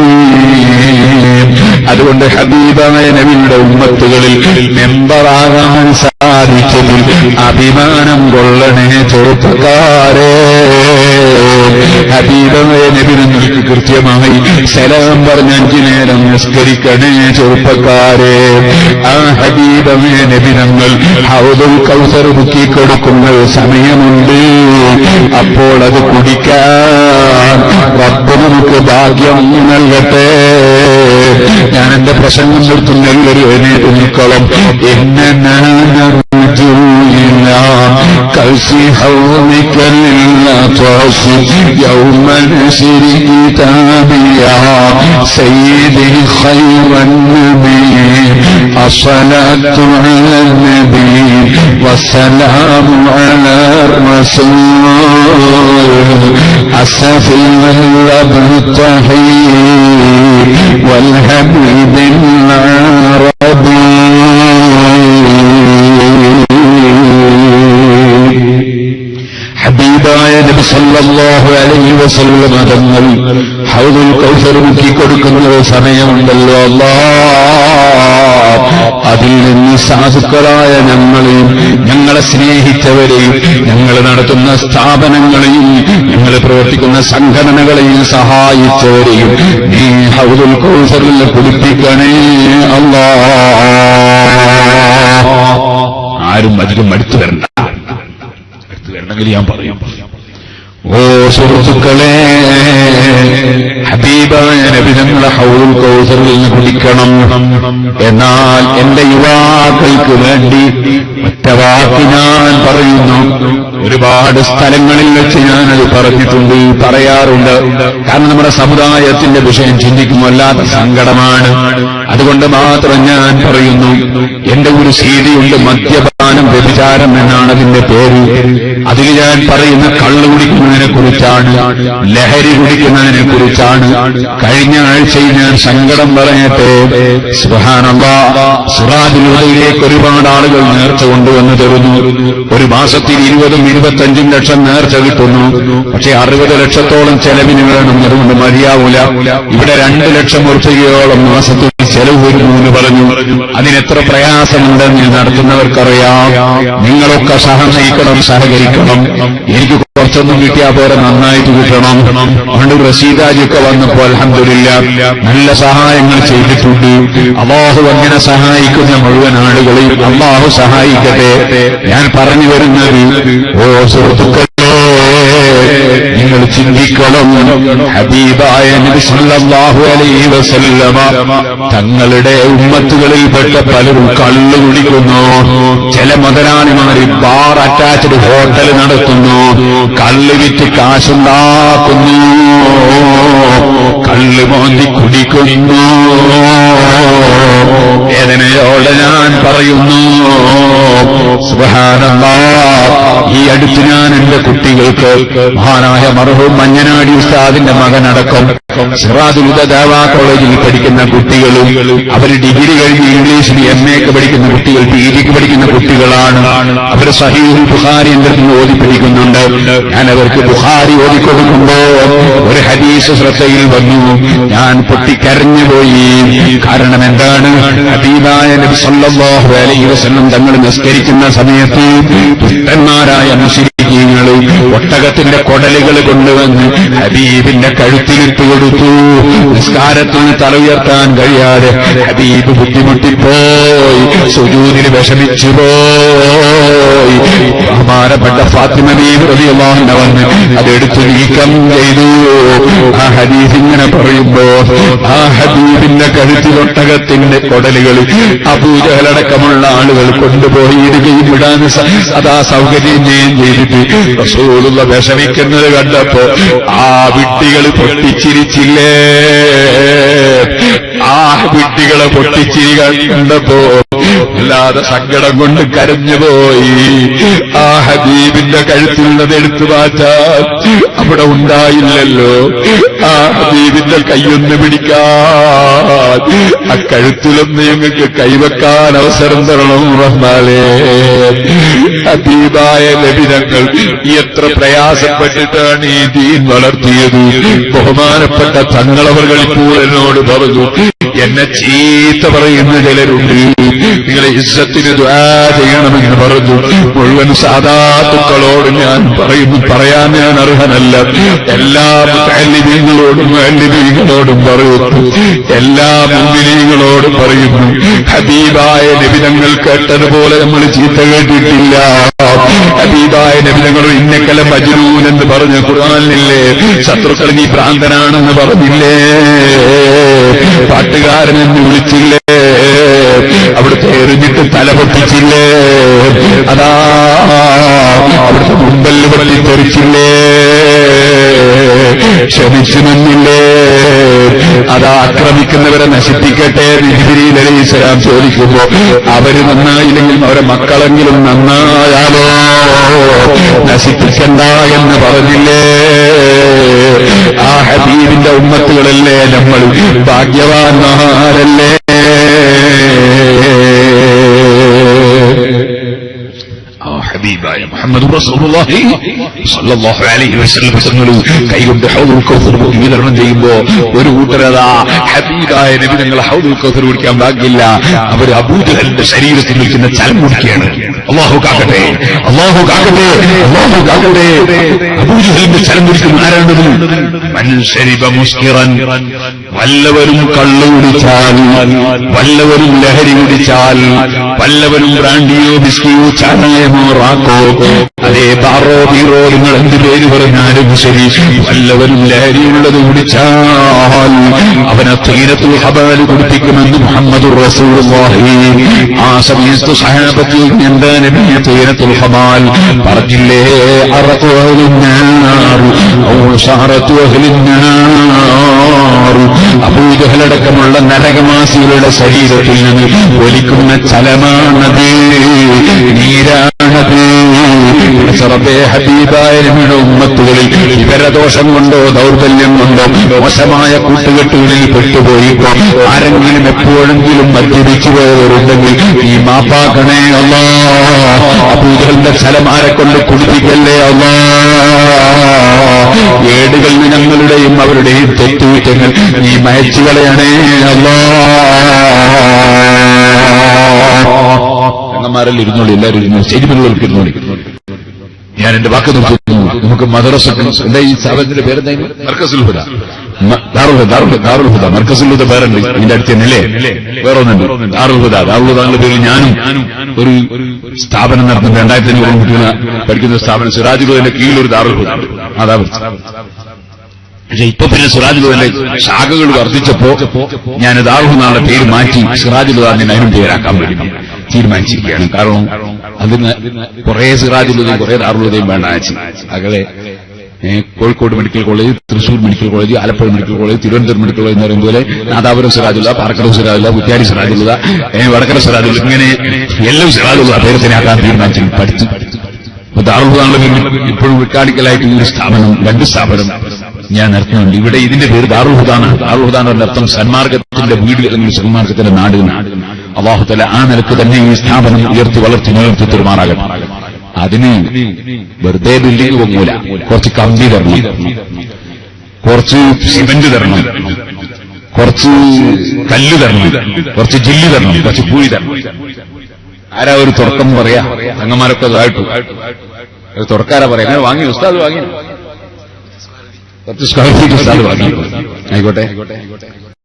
അതുകൊണ്ട് ഹബീബായ നബിയുടെ ഉമ്മത്തുകളിൽ മെമ്പറാകാൻ സാധിച്ചതിൽ അഭിമാനം കൊള്ളണേ ചെറുപ്പക്കാരെ. ഹബീബായ നബി നിങ്ങൾക്ക് കൃത്യമായി സലാം പറഞ്ഞ് 5 നേരം നിസ്കരിക്കണേ ചെറുപ്പക്കാരെ. ആ ഹബീബായ നബി നമ്മൾ ഹൗദുൽ കൗസർ മുക്കിക്കൊടുക്കുന്ന സമയമുണ്ട്. അപ്പോൾ അത് കുടിക്കാൻ റബ്ബ് നമുക്ക് ഭാഗ്യം നൽകട്ടെ. ഞാൻ എന്റെ പ്രസംഗം നിർത്തുന്ന എല്ലാവരും എഴുന്നേറ്റ് നിൽക്കണം. كأسي حوضك للعطاش يوم نشر كتابي يا سيدي خير النبي الصلاة على النبي والسلام على الرسول السفي والأبطحي والحبيب العربي. ഹബീബായ നബി സല്ലല്ലാഹു അലൈഹി വസല്ലം തങ്ങൾ ഹൗദുൽ കൗസർ മുക്കിക്കൊടുക്കുന്ന സമയമുണ്ടല്ലോ. അല്ലാഹ് അതിൽ നിന്ന് സാധുക്കളായ ഞങ്ങളെയും ഞങ്ങളെ സ്നേഹിച്ചവരെയും ഞങ്ങൾ നടത്തുന്ന സ്ഥാപനങ്ങളെയും ഞങ്ങൾ പ്രവർത്തിക്കുന്ന സംഘടനകളെയും സഹായിച്ചവരെയും നീ ഹൗദുൽ കൗസറിൽ കുടിപ്പിക്കണേ അല്ലാഹ്. ആരും അധികം അടുത്തു വരണ്ട, വരണമെങ്കിൽ ഞാൻ പറയും. ഓ സുഹൃത്തുക്കളെ, ഹബീബായ നബി തങ്ങളെ ഹൗദുൽ കൗസറിൽ നിന്ന് കുടിക്കണം. എന്നാൽ എന്റെ യുവാക്കൾക്ക് വേണ്ടി ഒറ്റ വാക്ക് ഞാൻ പറയുന്നു. ഒരുപാട് സ്ഥലങ്ങളിൽ വെച്ച് ഞാനത് പറഞ്ഞിട്ടുണ്ട്, പറയാറുണ്ട്. കാരണം നമ്മുടെ സമുദായത്തിന്റെ വിഷയം ചിന്തിക്കുമ്പോൾ വല്ലാത്ത സങ്കടമാണ്. അതുകൊണ്ട് മാത്രം ഞാൻ പറയുന്നു. എന്റെ ഒരു സീഡിയുണ്ട്, മദ്യപാനം വ്യഭിചാരം എന്നാണ് അതിന്റെ പേര്. അതിൽ ഞാൻ പറയുന്ന കള്ളു കുടിക്കുന്നതിനെ കുറിച്ചാണ്, ലഹരി കുടിക്കുന്നതിനെ കുറിച്ചാണ്. കഴിഞ്ഞ ആഴ്ചയിൽ ഞാൻ സങ്കടം പറയട്ടെ. സുബ്ഹാനല്ലാഹ്, സിറാജുൽ ഹുദയിലേക്ക് ഒരുപാട് ആളുകൾ നേർച്ച കൊണ്ടുവന്ന് തരുന്നു. ഒരു മാസത്തിൽ 20-25 ലക്ഷം നേർച്ച കിട്ടുന്നു. പക്ഷേ 60 ലക്ഷത്തോളം ചെലവിന് വേണം, അതുകൊണ്ട് മതിയാവൂല. ഇവിടെ 2 ലക്ഷം ഉറുപ്പികയോളം മാസത്തിൽ ചെലവ് വരുന്നു എന്ന് പറഞ്ഞു. അതിനെത്ര പ്രയാസമുണ്ടെന്ന് നടത്തുന്നവർക്കറിയാം. നിങ്ങളൊക്കെ സഹകരിക്കണം. എനിക്ക് കുറച്ചൊന്നും കിട്ടിയാൽ പോരെ, നന്നായിട്ട് കിട്ടണം. അതുകൊണ്ട് റഷീദാജിയൊക്കെ വന്നപ്പോൾ അൽഹംദുലില്ലാഹ് നല്ല സഹായങ്ങൾ ചെയ്തിട്ടുണ്ട്. അല്ലാഹു അങ്ങനെ സഹായിക്കുന്ന മുഴുവൻ ആളുകളെയും അല്ലാഹു സഹായിക്കട്ടെ. ഞാൻ പറഞ്ഞു വരുന്നത്, ഓ സുഹൃത്തുക്കളെ, നിങ്ങൾ ചിന്തിക്കണം. ഹബീബായ നബി സല്ലല്ലാഹു അലൈഹി വസല്ലമ തങ്ങളുടെ ഉമ്മത്തുകളിൽപ്പെട്ട പലരും കള്ള് കുടിക്കുന്നു. ചില മുതലാളിമാര് ബാർ അറ്റാച്ച്ഡ് ഹോട്ടൽ നടത്തുന്നു, കള്ള് വിറ്റ് കാശുണ്ടാക്കുന്നു, കള്ള് മോന്തി കുടിക്കുന്നു. വേദനയോടെ ഞാൻ പറയുന്നു, സുബ്ഹാനല്ലാഹ്. ഈ അടുത്ത് ഞാൻ എന്റെ കുട്ടികൾക്ക് മഹാനായ മർഹൂം മഞ്ഞനാടി ഉസ്താദിന്റെ മകനടക്കം സിറാജുൽ ഹുദ ദഅവാ കോളേജിൽ പഠിക്കുന്ന കുട്ടികളും അവർ ഡിഗ്രി കഴിഞ്ഞ് ഇംഗ്ലീഷിൽ MA പഠിക്കുന്ന കുട്ടികൾ, PG പഠിക്കുന്ന കുട്ടികളാണ്. അവർ സഹീഹുൽ ബുഖാരി എന്റെ അടുത്ത് ഓതി പഠിക്കുന്നുണ്ട്. ഞാൻ അവർക്ക് ബുഖാരി ഓതിക്കൊടുക്കുമ്പോ ഒരു ഹദീസ് ശ്രദ്ധയിൽ വന്നു. ഞാൻ പൊട്ടിക്കരഞ്ഞുപോയി. കാരണം എന്താണ്? ഹബീബായ നബി സല്ലല്ലാഹു അലൈഹി വസല്ലം തങ്ങൾ നിസ്കരിക്കുന്ന സമയത്ത് ദുഷ്ടന്മാരായ മുശ്രിക്കീങ്ങൾ ഒട്ടകത്തിന്റെ കൊടലുകൾ കൊണ്ടുവന്ന് ഹബീബിന്റെ കഴുത്തിലിട്ട് കൊടുത്തു. നിസ്കാരത്തിന് തല ഉയർത്താൻ കഴിയാതെ ഹബീബ് ബുദ്ധിമുട്ടിപ്പോയി, സുജൂദിൽ വിഷമിച്ചുപോയി. ബഹുമാനപ്പെട്ട ഫാത്തിമ ബീവി റളിയല്ലാഹു അൻഹ വന്ന് അതെടുത്ത് നീക്കം ചെയ്തു. ആ ഹദീസ് ഇങ്ങനെ പറയുമ്പോ ആ ഹബീബിന്റെ കഴുത്തിൽ ഒട്ടകത്തിന്റെ കൊടലുകൾ അബൂജഹലടക്കമുള്ള ആളുകൾ കൊണ്ടുപോയി ഇടുകയും വിടാൻ അതാ സൗകര്യം ചെയ്തിട്ട് റസൂലുള്ള വിഷമിക്കുന്നത് കണ്ടപ്പോ ആ വിഡ്ഢികൾ പൊട്ടിച്ചിരിച്ചില്ലേ? ആ വിഡ്ഢികളെ പൊട്ടിച്ചിരി കണ്ടപ്പോ അല്ലാതെ സങ്കടം കൊണ്ട് കരഞ്ഞുപോയി. ആ ഹബീബിന്റെ കഴുത്തിലുള്ളത് എടുത്തു മാറ്റാൻ അവിടെ ഉണ്ടായില്ലല്ലോ. ആ ഹബീബിന്റെ കൈയൊന്ന് പിടിക്കാൻ, ആ കഴുത്തിലൊന്ന് ഞങ്ങൾക്ക് കൈവെക്കാൻ അവസരം തരണം റഹ്മാനേ. ഹബീബായ നബി തങ്ങൾ എത്ര പ്രയാസപ്പെട്ടിട്ടാണ് ഈ ദീൻ വളർത്തിയത്. ബഹുമാനപ്പെട്ട തങ്ങളവர்கள் ഇപ്പോൾ എന്നോട് പറഞ്ഞു, എന്നെ ചീത്ത പറയുന്ന ചിലരുണ്ട്, നിങ്ങളെ ഇസ്സത്തിന് ദുആ ചെയ്യണമെന്ന് പറഞ്ഞു. മുഴുവൻ സാദാത്തുക്കളോട് ഞാൻ പറയുന്നു, പറയാൻ ഞാൻ അർഹനല്ല. എല്ലാ മുഅല്ലിമീങ്ങളോടും പറയുന്നു, എല്ലാ മുഅ്മിനീങ്ങളോടും പറയുന്നു. ഹബീബായ നബി തങ്ങൾ കേട്ടതുപോലെ നമ്മൾ ചീത്ത കേട്ടിട്ടില്ല. ഹബീബായ നബി തങ്ങൾ ഇന്നക്കല മജ്നൂൻ എന്ന് പറഞ്ഞ ഖുർആനിലില്ലേ? ശത്രുക്കൾ നീ ഭ്രാന്തനാണെന്ന് പറഞ്ഞില്ലേ? പാട്ടുകാരനെന്ന് വിളിച്ചില്ലേ? അവിടുത്തെ എറിഞ്ഞിട്ട് തല പൊട്ടിച്ചില്ലേ? അതാ അവിടുത്തെ മുമ്പല് പൊട്ടിത്തെറിച്ചില്ലേ? ക്ഷമിച്ചു നിന്നില്ലേ? അതാ ആക്രമിക്കുന്നവരെ നശിപ്പിക്കട്ടെ ജിബ്രീൽ അലൈഹിസ്സലാം ചോദിക്കുമ്പോ അവര് നന്നായില്ലെങ്കിൽ അവരെ മക്കളെങ്കിലും നന്നായാലോ, നശിപ്പിക്കണ്ട എന്ന് പറഞ്ഞില്ലേ? ആ ഹബീബിന്റെ ഉമ്മത്തുകളല്ലേ നമ്മൾ, ഭാഗ്യവാന്മാരല്ലേ? ഹബീബായ മുഹമ്മദ് റസൂലുള്ളാഹി സ്വല്ലല്ലാഹു അലൈഹി വസല്ലം തങ്ങൾ കൈകൊണ്ട് ഹൗദുൽ കൗസർ വിതരണം ചെയ്യുമ്പോ ഒരു കൂട്ടരതാ ഹബീബായ നബി തങ്ങൾ ഹൗദുൽ കൗസർ കുടിക്കാൻ ഭാഗ്യമില്ല, അവർ അബൂജഹലിന്റെ ശരീരത്തിൽ നിൽക്കുന്ന ചലം കുടിക്കുകയാണ്. അല്ലാഹു കാക്കട്ടെ, അല്ലാഹു കാക്കട്ടെ, അല്ലാഹു കാക്കട്ടെ. അബൂജഹലിന്റെ ചലം കുടിക്കുന്ന ആരാണത്? മൻ ശരിബ മുസ്കിറൻ, വല്ലവരും കള്ളു കുടിച്ചാൽ, വല്ലവരും ലഹരി കുടിച്ചാൽ, വല്ലവരും ബ്രാൻഡിയോ ബിസ്കിയോ ചാരായമോ റാക്കോ, അതേ ബാറോ ബീറോ നിങ്ങൾ എന്ത് പേര് പറഞ്ഞാലും ശരി, വല്ലവരും ലഹരിയുള്ളത് കുടിച്ചാൽ അവനെ തീരത്തുൽ ഹബാൽ കുടിപ്പിക്കുമെന്ന് മുഹമ്മദുർ റസൂലുള്ളാഹി. ആ സമയത്ത് സഹാബത്തിൽ എന്താ നബിയെ തീരത്തുൽ ഹബാൽ പറഞ്ഞില്ലേ? അറഖു അഹ്ലിന്നാർ ഔ ശഹറതു അഹ്ലിന്നാർ, അബൂജഹലടക്കമുള്ള നരകവാസികളുടെ ശരീരത്തിൽ നിന്ന് ഒലിക്കുന്ന ചലമാണത്, നീരാണത്, റബ്ബേ ഹബീബായ നബിയുടെ ഉമ്മത്തുകളിൽ വിവരദോഷം കൊണ്ടോ ദൗർബല്യം കൊണ്ടോ മോശമായ കൂട്ടുകെട്ടുകളിൽ പെട്ടുപോയിപ്പോ ആരെങ്കിലും എപ്പോഴെങ്കിലും മദ്യപിച്ചു പോയവരുണ്ടെങ്കിൽ ഈ മാപ്പാക്കണേ അല്ലാ. അബൂജഹലിന്റെ സ്ഥലമാരെ കൊണ്ട് കുടിപ്പിക്കല്ലേ അല്ലാ. ഏടുകൾ ഞങ്ങളുടെയും അവരുടെയും തെറ്റുകുറ്റങ്ങൾ നീ മയച്ചു കളയണേ അല്ലാ. അംഗന്മാരെല്ലാം ഇരുന്നോളി, എല്ലാവരും ഇരുന്നു, സ്റ്റേജിലുള്ളവർക്ക് ഇരുന്നോളി. ഞാൻ എന്റെ വാക്ക് നിർത്തുന്നു. നമുക്ക് മദ്രസ എന്റെ ഈ സ്ഥാപനത്തിന്റെ പേരെന്തായിരുന്നു? മർക്കസുൽ ഹുദ. ദാറുൽ ഹുദ മർക്കസുൽ ഹുദ പേരുണ്ട് ഇതിന്റെ അടുത്ത് തന്നെയല്ലേ? വേറെ ഒന്നുണ്ട് ദാറുൽ ഹുദ. ദാറുൽ ഹുദാന്റെ പേരിൽ ഞാനും ഒരു സ്ഥാപനം നടത്തുന്നു. 2500 കുട്ടികളെ പഠിക്കുന്ന സ്ഥാപനം സിറാജുൽ ഹുദയുടെ കീഴിലൊരു ദാറുൽ ഹുദ. അതാ പക്ഷെ ഇപ്പൊ പിന്നെ സിറാജുൽ ഹുദയുടെ ശാഖകൾ വർദ്ധിച്ചപ്പോ ഞാൻ ദാറുൽ ഹുദയുടെ പേര് മാറ്റി സിറാജുൽ ഹുദ അതിനും പേരാക്കാൻ വേണ്ടി തീരുമാനിച്ചിരിക്കുകയാണ്. കാരണം അതിന് കുറെ സിറാജുൽ ഹുദയും കുറെ ദാറുൽ ഹുദയും വേണ്ട. അകലെ Kozhikode medical college, Thrissur medical college, Alappuzha medical college, Thiruvananthapuram medical college എന്ന് പറയുന്ന പോലെ നാദാപുരം സിറാജുള്ള, പാറക്കടവ് സിറാജുള്ള, കുറ്റ്യാടി സിറാജുള്ള, വടക്കര സിറാജുള്ള, ഇങ്ങനെ എല്ലാം സിറാജുള്ള പേരത്തിനാക്കാൻ തീരുമാനിച്ചു. പഠിച്ചു ദാറുൽ ഹുദയുടെ പേരിൽ ഇപ്പോഴും മെക്കാനിക്കലായിട്ട് ഈ ഒരു സ്ഥാപനം, 2 സ്ഥാപനം ഞാൻ നടത്തുന്നുണ്ട്. ഇവിടെ ഇതിന്റെ പേര് ദാറുൽ ഹുദാണ്. ദാറുൽ ഹുദാന്റെ അർത്ഥം സന്മാർഗത്തിന്റെ വീട് അല്ലെങ്കിൽ സന്മാർഗത്തിന്റെ നാട്. അല്ലാഹു തആല ആ നിലക്ക് തന്നെ ഈ സ്ഥാപനം ഉയർത്തി വളർത്തി നിലനിർത്തി തീരുമാനാകട്ടെ. അതിന് വെറുതെ ബിൽഡിംഗ് പൊങ്ങൂല. കുറച്ച് കമ്പി തരണം, കുറച്ച് സിമന്റ് തരണം, കുറച്ച് കല്ല് തരണം, കുറച്ച് ജില്ല് തരണം, കുറച്ച് പൂഴി തരണം. ആരാ ഒരു തുറക്കം പറയാ? അങ്ങന്മാരൊക്കെ ഇതായിട്ടു തുറക്കാരാ പറയാ. അങ്ങനെ വാങ്ങി ഉസ്താദ് വാങ്ങി, കുറച്ച് സ്ക്വയർ ഫീറ്റ് ഉസ്താദ് വാങ്ങി. ആയിക്കോട്ടെ.